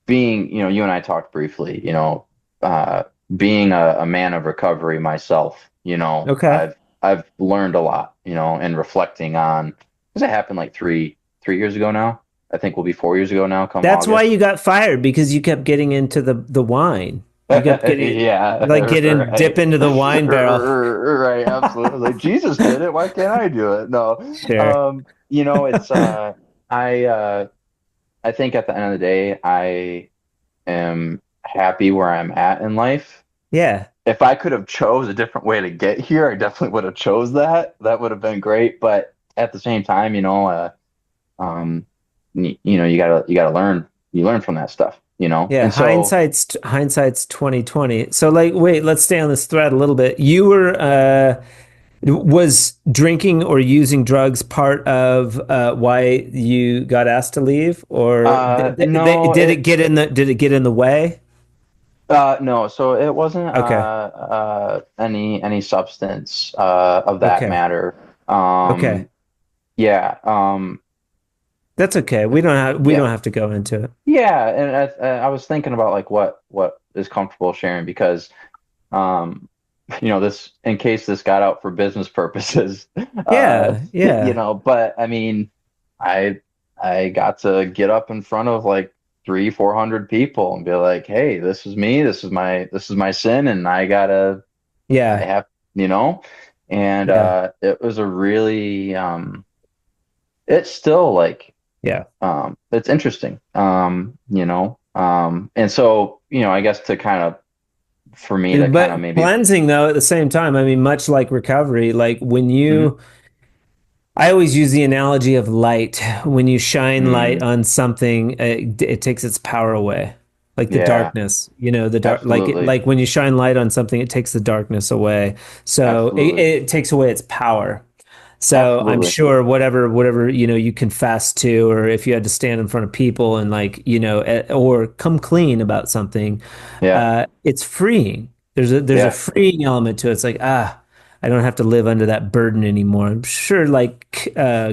being, you and I talked briefly, being a man of recovery myself, I've learned a lot, and reflecting on, because it happened like three years ago now. I think will be 4 years ago now. That's August. Why you got fired, because you kept getting into the wine. You kept getting, dip into the wine barrel. Right, absolutely. Like Jesus did it. Why can't I do it? No. Sure. It's I think at the end of the day, I am happy where I'm at in life. Yeah. If I could have chose a different way to get here, I definitely would have chose that. That would have been great. But at the same time, you gotta learn. You learn from that stuff. Yeah. And so, hindsight's 2020. So wait, let's stay on this thread a little bit. You were Was drinking or using drugs part of why you got asked to leave, or No, did it get in the way? no. So it wasn't Okay. any substance of that Okay. matter. Okay. Yeah. That's okay. We Yeah. don't have to go into it. Yeah. And I was thinking about like what is comfortable sharing because um, this in case this got out for business purposes, Yeah. Yeah. But I mean, I I got to get up in front of like 300-400 people and be like, hey, this is me, this is my sin, and I Yeah. have, you know, and Yeah. it was a really it's still like Yeah. it's interesting. And so, I guess to kind of for me to kind of But maybe cleansing, though, at the same time, I mean, much like recovery, like when Mhm. you, I always use the analogy of light. When you shine light Mm, on something, it takes its power away. Like the yeah, darkness, the dark, absolutely. like when you shine light on something, it takes the darkness away. So Absolutely. it takes away its power. So I'm Absolutely. sure whatever you confess to, or if you had to stand in front of people and or come clean about something, Yeah. it's freeing. There's a Yeah. freeing element to it. It's like, I don't have to live under that burden anymore. I'm sure, like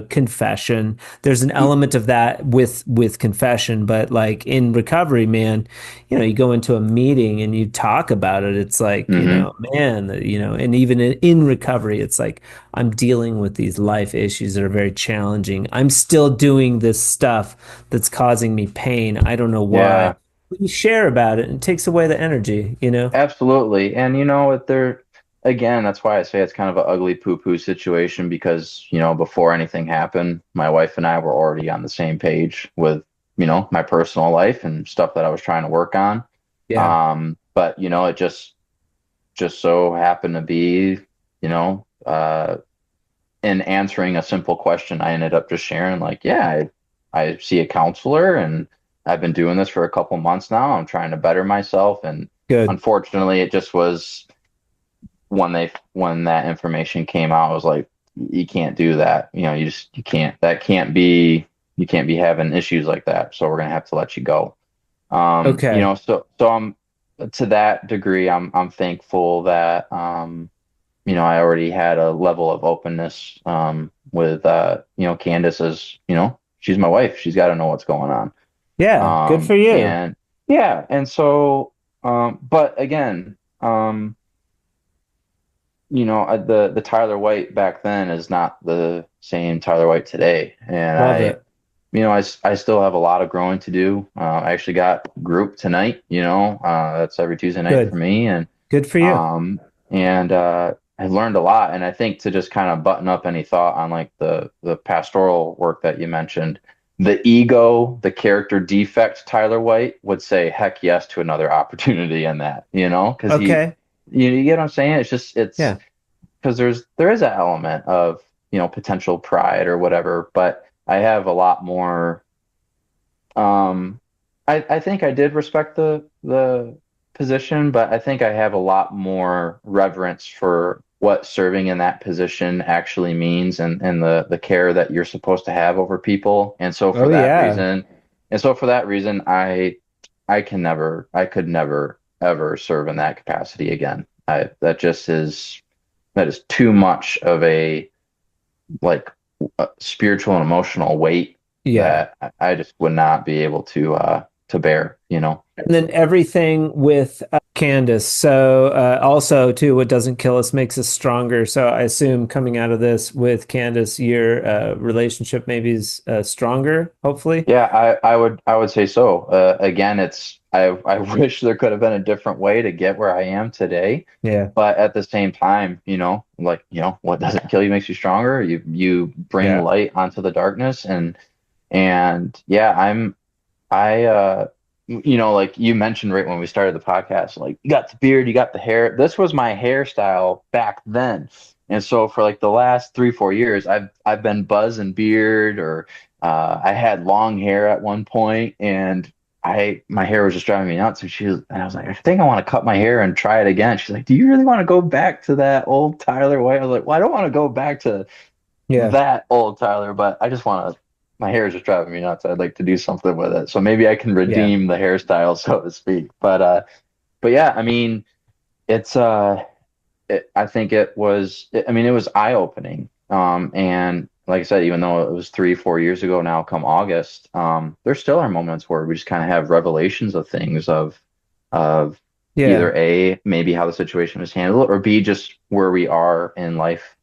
confession, there's an Y- element of that with confession, but like in recovery, man, you go into a meeting and you talk about it. It's like, hmm man, and even in recovery, it's like I'm dealing with these life issues that are very challenging. I'm still doing this stuff that's causing me pain. I don't know why. Yeah. We share about it and it takes away the energy. Absolutely. And what they're again, that's why I say it's kind of an ugly poo-poo situation because, before anything happened, my wife and I were already on the same page with, my personal life and stuff that I was trying to work on. Yeah. But it just so happened to be, you know, uh in answering a simple question, I ended up just sharing like, yeah, I see a counselor and I've been doing this for a couple months now. I'm trying to better myself. And Good. unfortunately, it just was when that information came out, I was like, you can't do that. You can't, you can't be having issues like that. So we're going to have to let you go. Okay. So I'm to that degree, I'm thankful that, I already had a level of openness with Candace as, she's my wife. She's got to know what's going on. Yeah. Good for you. And yeah, and so but again, the Tyler White back then is not the same Tyler White today. And Love it. I still have a lot of growing to do. I actually got group tonight, that's every Tuesday night for Good. me. And Good for you. um, I learned a lot. And I think to just kind of button up any thought on like the pastoral work that you mentioned, the ego, the character defect, Tyler White would say heck yes to another opportunity in that, because Okay. you get what I'm saying? It's Yeah. because there is an element of, potential pride or whatever, but I have a lot more um, I think I did respect the position, but I think I have a lot more reverence for what serving in that position actually means and the care that you're supposed to have over people. Oh yeah. And so for that reason, I could never ever serve in that capacity again. That is too much of a like spiritual and emotional weight Yeah. that I just would not be able to bear. And then everything with Candace. So also too, what doesn't kill us makes us stronger. So I assume coming out of this with Candace, your relationship maybe is stronger, hopefully. Yeah, I would say so. Again, I wish there could have been a different way to get where I am today. Yeah. But at the same time, what doesn't kill you makes you stronger. You bring Yeah. light onto the darkness and yeah, like you mentioned right when we started the podcast, like you got the beard, you got the hair. This was my hairstyle back then. And so for like the last 3-4 years, I've been buzz and beard or I had long hair at one point and my hair was just driving me nuts. And I was like, I think I want to cut my hair and try it again. She's like, do you really want to go back to that old Tyler way? I was like, well, I don't want to go back to that old Tyler, but I just want to, my hair is just driving me nuts. I'd like to do something with it. So maybe I can redeem the hairstyle, so to speak. But yeah, I mean, it's, I think it was eye-opening. And like I said, even though it was 3-4 years ago now, come August, there still are moments where we just kind of have revelations of things of either A, maybe how the situation was handled, or B, just where we are in life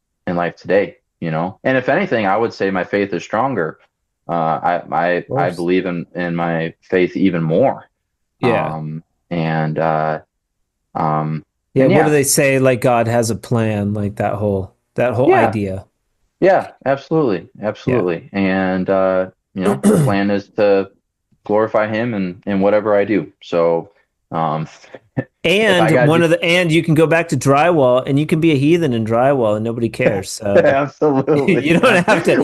today, you know? And if anything, I would say my faith is stronger. I believe in my faith even more. Yeah. What do they say? Like God has a plan, like that whole idea. Yeah, absolutely. And the plan is to glorify him in whatever I do. So and you can go back to drywall and you can be a heathen in drywall and nobody cares. So absolutely. You don't have to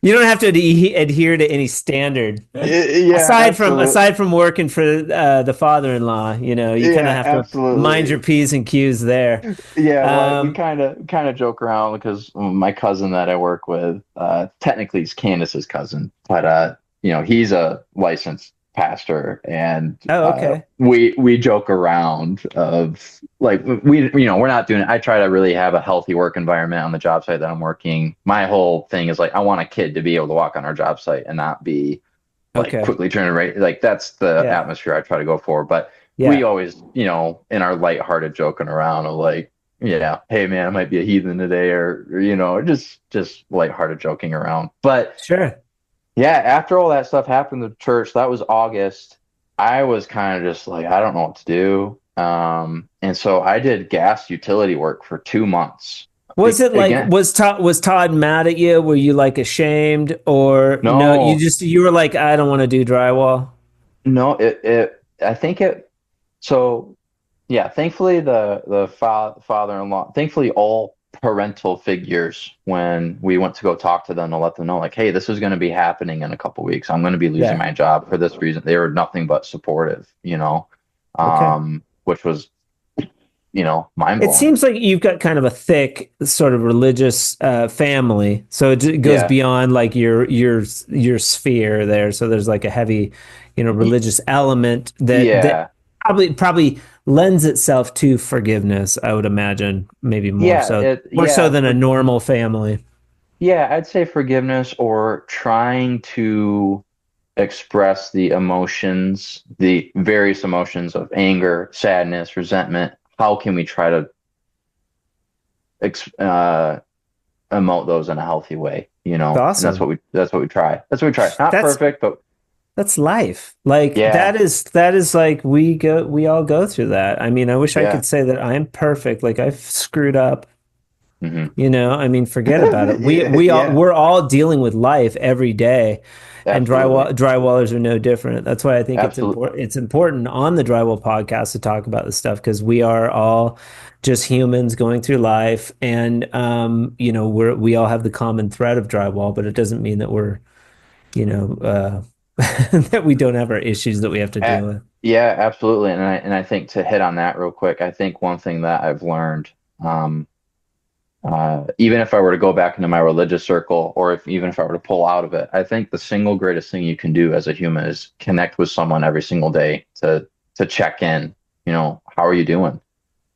you don't have to adhere to any standard. Aside from working for the father-in-law, you kind of have to mind your P's and Q's there. Yeah, we kind of joke around because my cousin that I work with, technically he's Candace's cousin, but he's a licensed pastor, and we joke around of like we're not doing it. I try to really have a healthy work environment on the job site that I'm working. My whole thing is like I want a kid to be able to walk on our job site and not be like quickly turning right. Like that's the atmosphere I try to go for. But we always, in our lighthearted joking around of like, hey man, I might be a heathen today, or just lighthearted joking around. But sure. Yeah, after all that stuff happened in the church, that was August. I was kind of just like, I don't know what to do. And so I did gas utility work for 2 months. Was it like, was Todd mad at you? Were you like ashamed, or no you were like, I don't want to do drywall? No, I think so yeah, thankfully the father-in-law, thankfully all parental figures, when we went to go talk to them to let them know like, hey, this is going to be happening in a couple weeks, I'm going to be losing my job for this reason, they were nothing but supportive, which was mind-blowing. It seems like you've got kind of a thick sort of religious family, so it goes beyond like your sphere there, so there's like a heavy religious element that probably lends itself to forgiveness, I would imagine, maybe more so than a normal family. Yeah, I'd say forgiveness, or trying to express the emotions, the various emotions of anger, sadness, resentment. How can we try to emote those in a healthy way? Awesome. And that's what we try. Not perfect, but that's life. Like that is like we all go through that. I mean, I wish I could say that I'm perfect. Like I've screwed up. Mm-hmm. I mean, forget about it. We're all dealing with life every day. Absolutely. And drywallers are no different. That's why I think it's important on the Drywall Podcast to talk about this stuff, because we are all just humans going through life, and we all have the common thread of drywall, but it doesn't mean that we're that we don't have our issues that we have to deal with. Yeah, absolutely. And I think, to hit on that real quick, I think one thing that I've learned, even if I were to go back into my religious circle, or even if I were to pull out of it, I think the single greatest thing you can do as a human is connect with someone every single day to check in. How are you doing?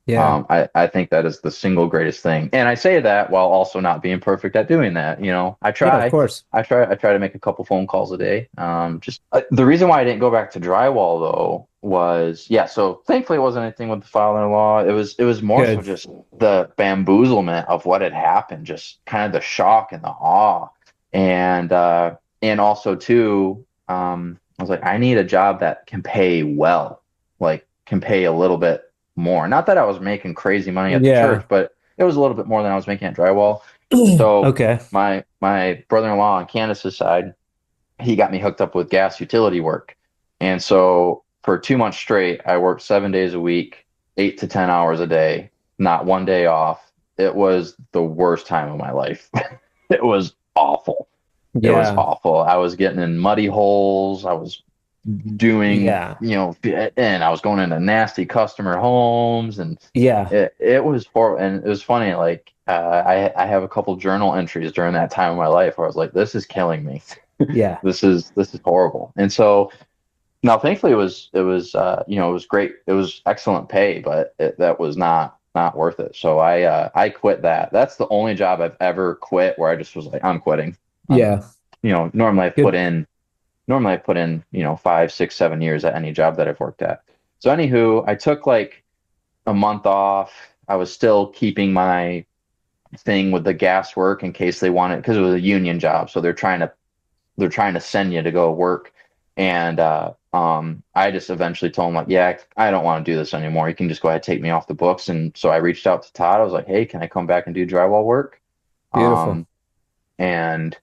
Yeah. I think that is the single greatest thing. And I say that while also not being perfect at doing that. I try. Yeah, of course. I try to make a couple phone calls a day. The reason why I didn't go back to drywall though was, so thankfully it wasn't anything with the father-in-law. It was more so just the bamboozlement of what had happened, just kind of the shock and the awe. And also too, I was like, I need a job that can pay well, like can pay a little bit more. Not that I was making crazy money at the church, but it was a little bit more than I was making at drywall. So my brother-in-law on Candace's side, he got me hooked up with gas utility work. And so for 2 months straight, I worked 7 days a week, 8 to 10 hours a day, not one day off. It was the worst time of my life. It was awful. It was awful. I was getting in muddy holes. I was doing, Yeah. and I was going into nasty customer homes, and Yeah. it was horrible. And it was funny, like I have a couple journal entries during that time of my life where I was like, this is killing me. Yeah. This is horrible. And so now, thankfully, it was great. It was excellent pay, but that was not worth it. So I quit that. That's the only job I've ever quit where I just was like, I'm quitting. Yeah. Normally I've Good. put in 5, 6, 7 years at any job that I've worked at. So anywho, I took like a month off. I was still keeping my thing with the gas work in case they wanted, because it was a union job. So they're trying to send you to go work. And I just eventually told him, like, yeah, I don't want to do this anymore. You can just go ahead and take me off the books. And so I reached out to Todd. I was like, hey, can I come back and do drywall work? Beautiful. And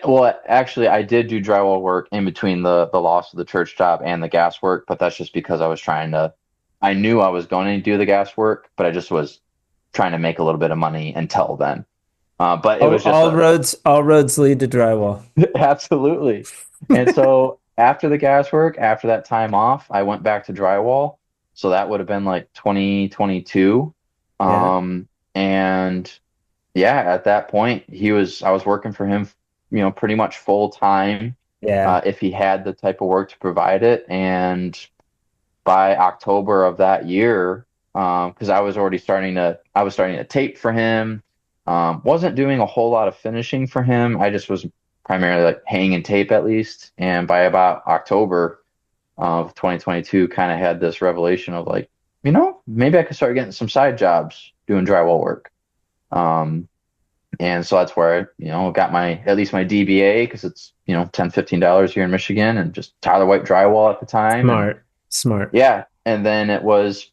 well, actually, I did do drywall work in between the loss of the church job and the gas work, but that's just because I knew I was going to do the gas work, but I just was trying to make a little bit of money until then. But it was just all roads lead to drywall. absolutely. And so after the gas work, after that time off, I went back to drywall. So that would have been like 2022. Yeah. And yeah, at that point, I was working for him, pretty much full time. Yeah. If he had the type of work to provide it. And by October of that year, because I was starting to tape for him. Wasn't doing a whole lot of finishing for him. I just was primarily like hanging tape at least. And by about October of 2022, kind of had this revelation of like, maybe I could start getting some side jobs doing drywall work. And so that's where I, got at least my DBA, because it's, $10, $15 here in Michigan, and just Tyler White drywall at the time. Smart. Yeah. And then it was,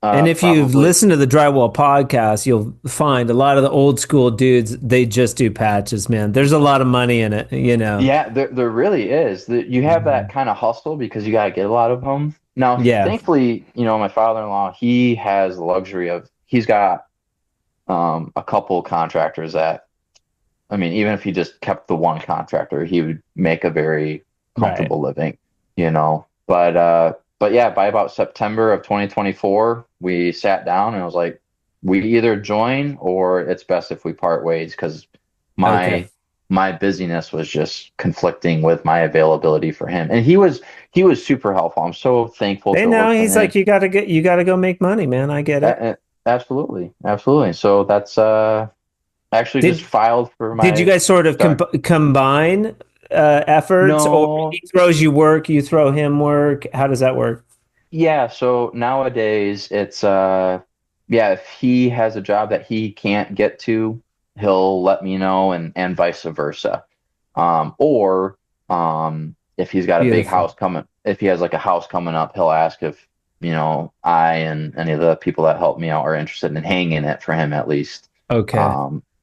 and if you've listened to the Drywall podcast, you'll find a lot of the old school dudes, they just do patches, man. There's a lot of money in it, Yeah, there really is. You have that kind of hustle because you got to get a lot of them. Now, thankfully, my father-in-law, he has the luxury of, he's got a couple contractors that, even if he just kept the one contractor, he would make a very comfortable living, But yeah, by about September of 2024, we sat down and I was like, we either join or it's best if we part ways, because my busyness was just conflicting with my availability for him. And he was super helpful. I'm so thankful. He's like, you gotta go make money, man. I get it. Absolutely. So that's actually just filed for my. Did you guys sort of combine efforts, or he throws you work, you throw him work? How does that work? Yeah, so nowadays it's if he has a job that he can't get to, he'll let me know, and vice versa. Or if he's got a big house coming, if he has like a house coming up, he'll ask if I and any of the people that help me out are interested in hanging it for him at least. Okay.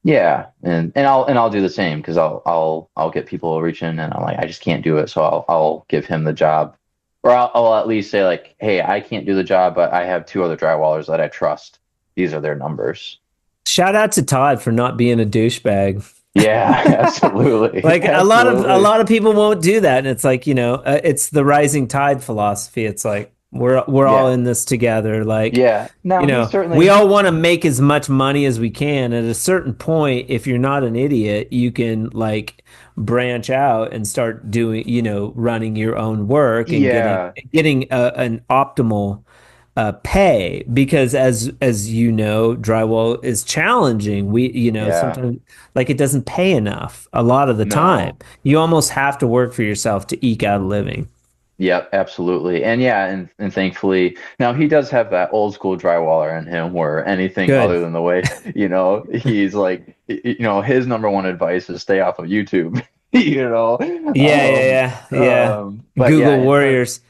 Yeah, and I'll do the same, because I'll get people reaching, and I'm like, I just can't do it, so I'll give him the job, or I'll at least say like, hey, I can't do the job, but I have 2 other drywallers that I trust. These are their numbers. Shout out to Todd for not being a douchebag. Yeah, absolutely. Like a lot of people won't do that, and it's like it's the rising tide philosophy. It's like we're all in this together. Like we all want to make as much money as we can. At a certain point, if you're not an idiot, you can like branch out and start doing running your own work and getting an optimal pay, because as drywall is challenging. Sometimes like it doesn't pay enough a lot of the time. You almost have to work for yourself to eke out a living. Yep, absolutely. And and thankfully now he does have that old school drywaller in him, where anything other than the way, he's like, his number one advice is stay off of YouTube, Google warriors.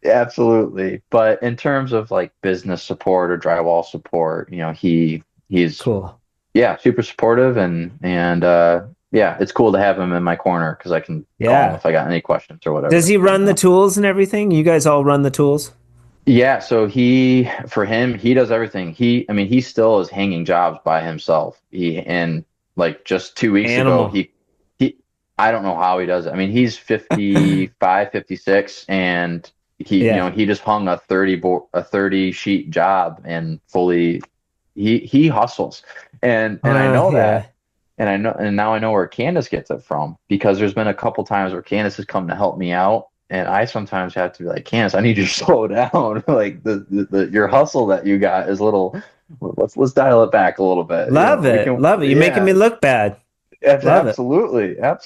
Absolutely. But in terms of like business support or drywall support, he's cool. Yeah, super supportive, and it's cool to have him in my corner, because I can call him if I got any questions or whatever. Does he run the tools and everything? You guys all run the tools? Yeah, so he does everything. He still is hanging jobs by himself. And like just 2 weeks ago, I don't know how he does it. I mean, he's 55, 56, and he just hung a 30 sheet job and fully he hustles. And I know that, and now I know where Candace gets it from, because there's been a couple times where Candace has come to help me out, and I sometimes have to be like, Candace, I need you to slow down. Like your hustle that you got is a little. Let's dial it back a little bit. Love it. You're making me look bad. Love absolutely. Yeah,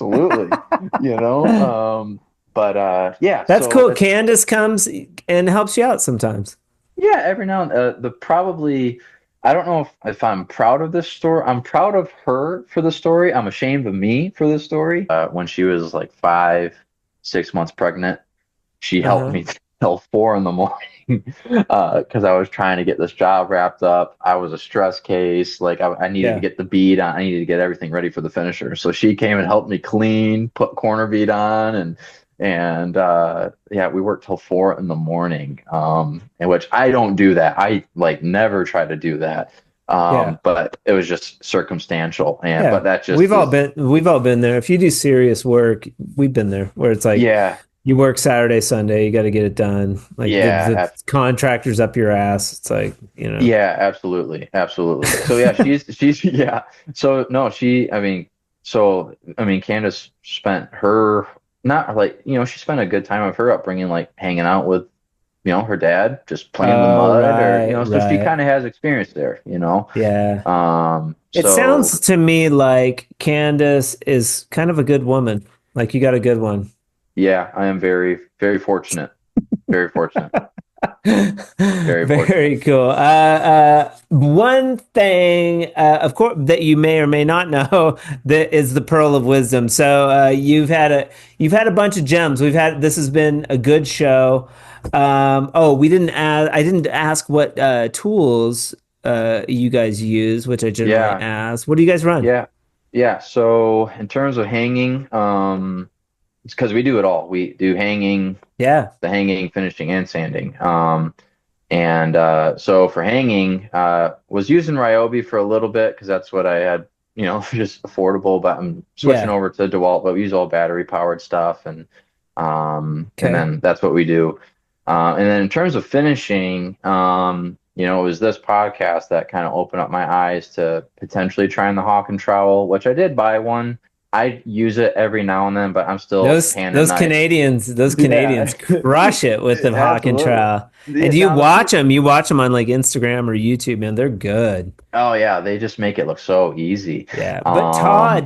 that's so cool. Candace comes and helps you out sometimes. Yeah, every now and I don't know if I'm proud of this story. I'm proud of her for the story. I'm ashamed of me for the story. When she was like 5, 6 months pregnant, she helped me till 4 in the morning because I was trying to get this job wrapped up. I was a stress case. Like I needed to get the bead on. I needed to get everything ready for the finisher. So she came and helped me clean, put corner bead on, and we worked till 4 in the morning. In which I don't do that. I like never try to do that. But it was just circumstantial. But that just we've all been there. If you do serious work, we've been there where it's like you work Saturday, Sunday, you got to get it done. Like the contractor's up your ass. It's like, Yeah, absolutely. So Candace spent her, not like, she spent a good time of her upbringing, like hanging out with, her dad, just playing with mud, so she kind of has experience there, Yeah. It sounds to me like Candace is kind of a good woman. Like you got a good one. Yeah, I am very, very fortunate. Very fortunate. Very cool. One thing, of course, that you may or may not know that is the pearl of wisdom. So you've had a bunch of gems. This has been a good show. I didn't ask what tools you guys use, which I generally ask. What do you guys run? Yeah. So in terms of hanging, it's because we do it all. We do hanging, the hanging, finishing, and sanding. So for hanging, was using Ryobi for a little bit because that's what I had, just affordable. But I'm switching over to DeWalt, but we use all battery powered stuff, and then that's what we do. And then in terms of finishing, it was this podcast that kind of opened up my eyes to potentially trying the Hawk and Trowel, which I did buy one. I use it every now and then, but I'm still those Canadians crush it with the Hawk and Trowel. And you watch them on like Instagram or YouTube, man. They're good. Oh yeah, they just make it look so easy. Yeah, but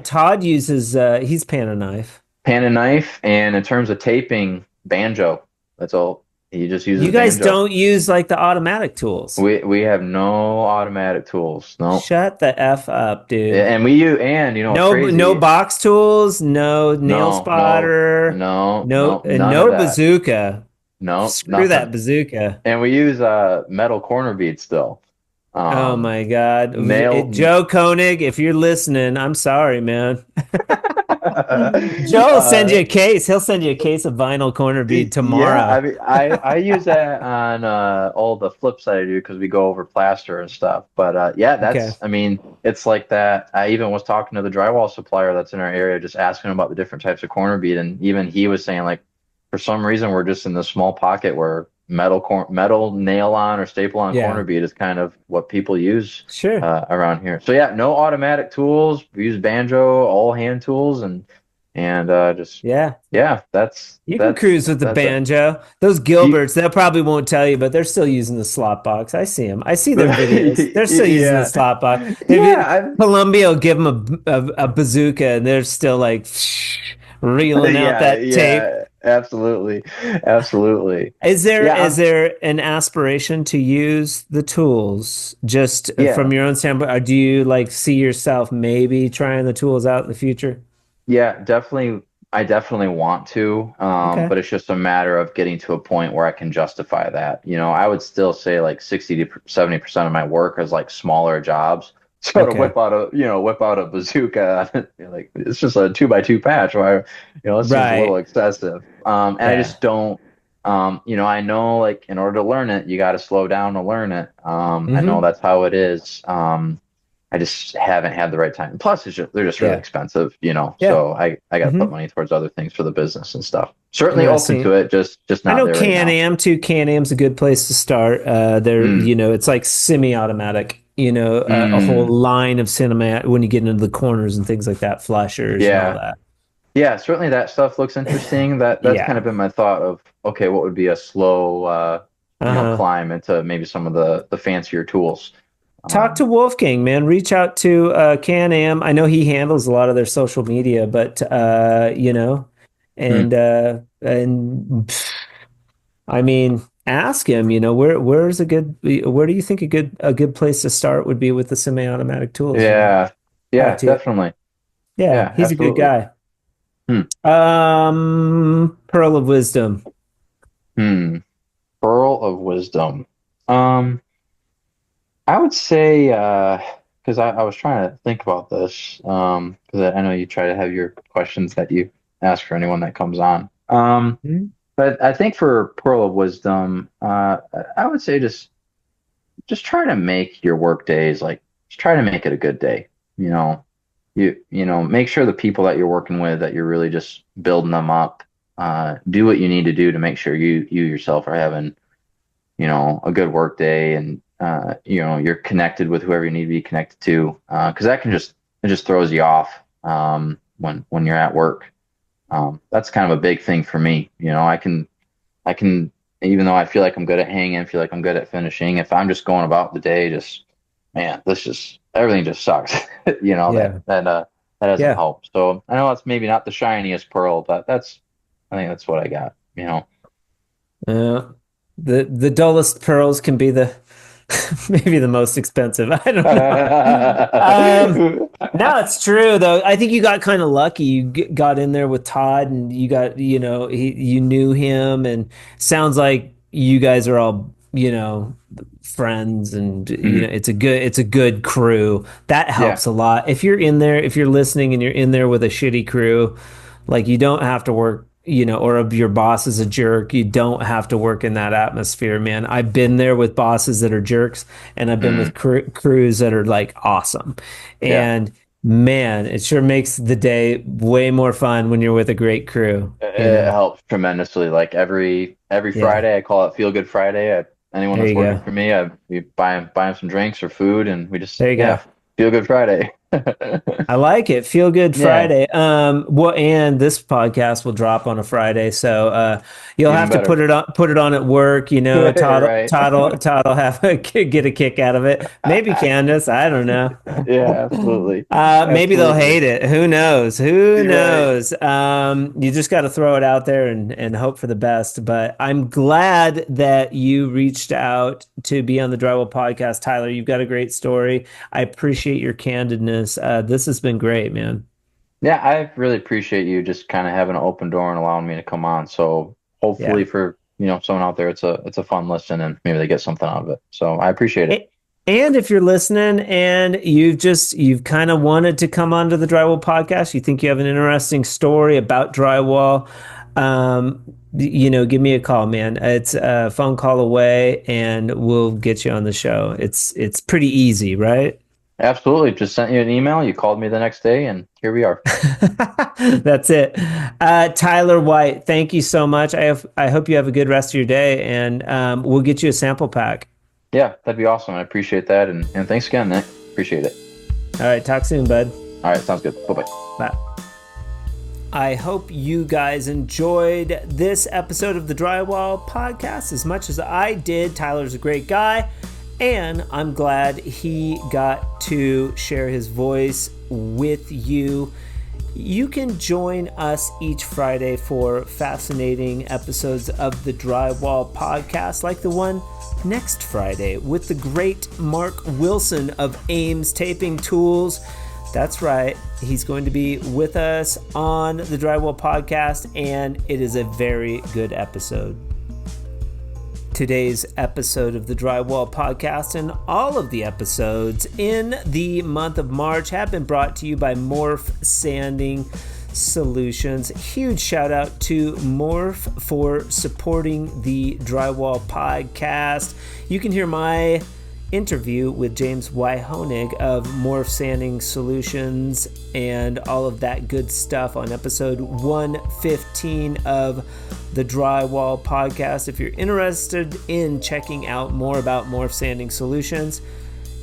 Todd uses he's pan and knife. And in terms of taping, banjo. That's all. He just uses. You guys banjo. Don't use like the automatic tools. We have no automatic tools. No. Shut the F up, dude. And we use no box tools, no nail spotter, no bazooka. No, screw that bazooka. And we use metal corner bead still. Oh my God, Joe Koenig, if you're listening, I'm sorry, man. Joe will send you a case. He'll send you a case of vinyl corner bead tomorrow. Yeah, I mean, I use that on all the flips that I do because we go over plaster and stuff. But that's I mean, it's like that. I even was talking to the drywall supplier that's in our area, just asking him about the different types of corner bead, and even he was saying like, for some reason, we're just in this small pocket where metal nail on or staple on corner bead is kind of what people use around here. So no automatic tools. We use banjo, all hand tools, and that's you can cruise with the banjo. Those Gilberts, they probably won't tell you, but they're still using the slot box. I see them. I see their videos. They're still using the slot box. Columbia will give them a bazooka, and they're still like reeling out that tape. Absolutely. Is there an aspiration to use the tools just from your own standpoint, or do you like see yourself maybe trying the tools out in the future? Yeah, definitely. I definitely want to, but it's just a matter of getting to a point where I can justify that. I would still say like 60 to 70% of my work is like smaller jobs. So to whip out a bazooka, like it's just a 2x2 patch. Why, it's just a little excessive. And I just don't. I know like in order to learn it, you got to slow down to learn it. I know that's how it is. I just haven't had the right time. Plus, they're just really expensive, Yeah. So I got to put money towards other things for the business and stuff. Certainly open to it, just not I know there right now. Can-Am too. Can-Am's a good place to start. It's like semi-automatic. A whole line of cinema when you get into the corners and things like that, flashers and all that. Yeah, certainly that stuff looks interesting. That's kind of been my thought of, okay, what would be a slow climb into maybe some of the fancier tools. Talk to Wolfgang, man. Reach out to Can-Am. I know he handles a lot of their social media, but and I mean, ask him. Where do you think a good place to start would be with the semi-automatic tools? Yeah, definitely. Yeah, he's absolutely. a good guy. Pearl of wisdom. Pearl of wisdom. I would say, because I was trying to think about this, because I know you try to have your questions that you ask for anyone that comes on. But I think for Pearl of Wisdom, I would say just try to make your work days, just try to make it a good day. Make sure the people that you're working with, that you're really just building them up, do what you need to do to make sure you yourself are having, a good work day, and you're connected with whoever you need to be connected to, because that it just throws you off when you're at work. That's kind of a big thing for me. I can, even though I feel like I'm good at hanging, feel like I'm good at finishing, if I'm just going about the day, everything just sucks. That doesn't help. So I know that's maybe not the shiniest pearl, but I think that's what I got. The dullest pearls can be maybe the most expensive. I don't know. No, it's true though. I think you got kind of lucky. You got in there with Todd, and you got, you knew him, and sounds like you guys are all, friends, and it's a good crew. That helps a lot. If you're listening and you're in there with a shitty crew, like, you don't have to work, or if your boss is a jerk, you don't have to work in that atmosphere, man. I've been there with bosses that are jerks, and I've been with crews that are like awesome. And man, it sure makes the day way more fun when you're with a great crew. It helps tremendously. Like every Friday, I call it Feel Good Friday. Anyone that's working for me, we buy them some drinks or food, and we just Feel Good Friday. I like it. Feel Good Friday. And this podcast will drop on a Friday, so you'll have to put it on at work. Todd will have get a kick out of it. Maybe Candace. I don't know. Yeah, absolutely. Maybe they'll hate it. Who knows? Who knows? You just got to throw it out there and hope for the best. But I'm glad that you reached out to be on the Drywall Podcast, Tyler. You've got a great story. I appreciate your candidness. This has been great, man. Yeah, I really appreciate you just kind of having an open door and allowing me to come on. So hopefully for someone out there, it's a fun listen, and maybe they get something out of it. So I appreciate it. And if you're listening and you've kind of wanted to come onto the Drywall Podcast, you think you have an interesting story about drywall, give me a call, man. It's a phone call away, and we'll get you on the show. It's pretty easy, right? Absolutely. Just sent you an email. You called me the next day, and here we are. That's it. Tyler White, thank you so much. I hope you have a good rest of your day, and we'll get you a sample pack. Yeah, that'd be awesome. I appreciate that. And thanks again, Nick. Appreciate it. All right. Talk soon, bud. All right. Sounds good. Bye-bye. Bye. I hope you guys enjoyed this episode of the Drywall Podcast as much as I did. Tyler's a great guy, and I'm glad he got to share his voice with you. You can join us each Friday for fascinating episodes of the Drywall Podcast, like the one next Friday with the great Mark Wilson of Ames Taping Tools. That's right. He's going to be with us on the Drywall Podcast, and it is a very good episode. Today's episode of the Drywall Podcast and all of the episodes in the month of March have been brought to you by Morph Sanding Solutions. Huge shout out to Morph for supporting the Drywall Podcast. You can hear my interview with James Y. Honig of Morph Sanding Solutions and all of that good stuff on episode 115 of the Drywall Podcast. If you're interested in checking out more about Morph Sanding Solutions,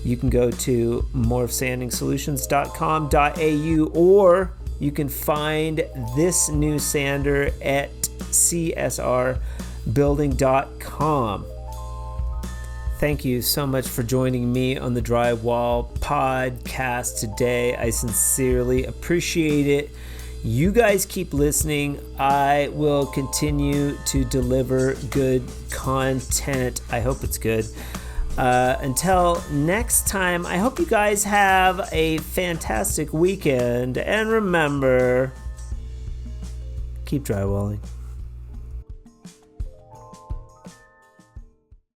you can go to morphsandingsolutions.com.au, or you can find this new sander at csrbuilding.com. Thank you so much for joining me on the Drywall Podcast today. I sincerely appreciate it. You guys keep listening. I will continue to deliver good content. I hope it's good. Until next time, I hope you guys have a fantastic weekend. And remember, keep drywalling.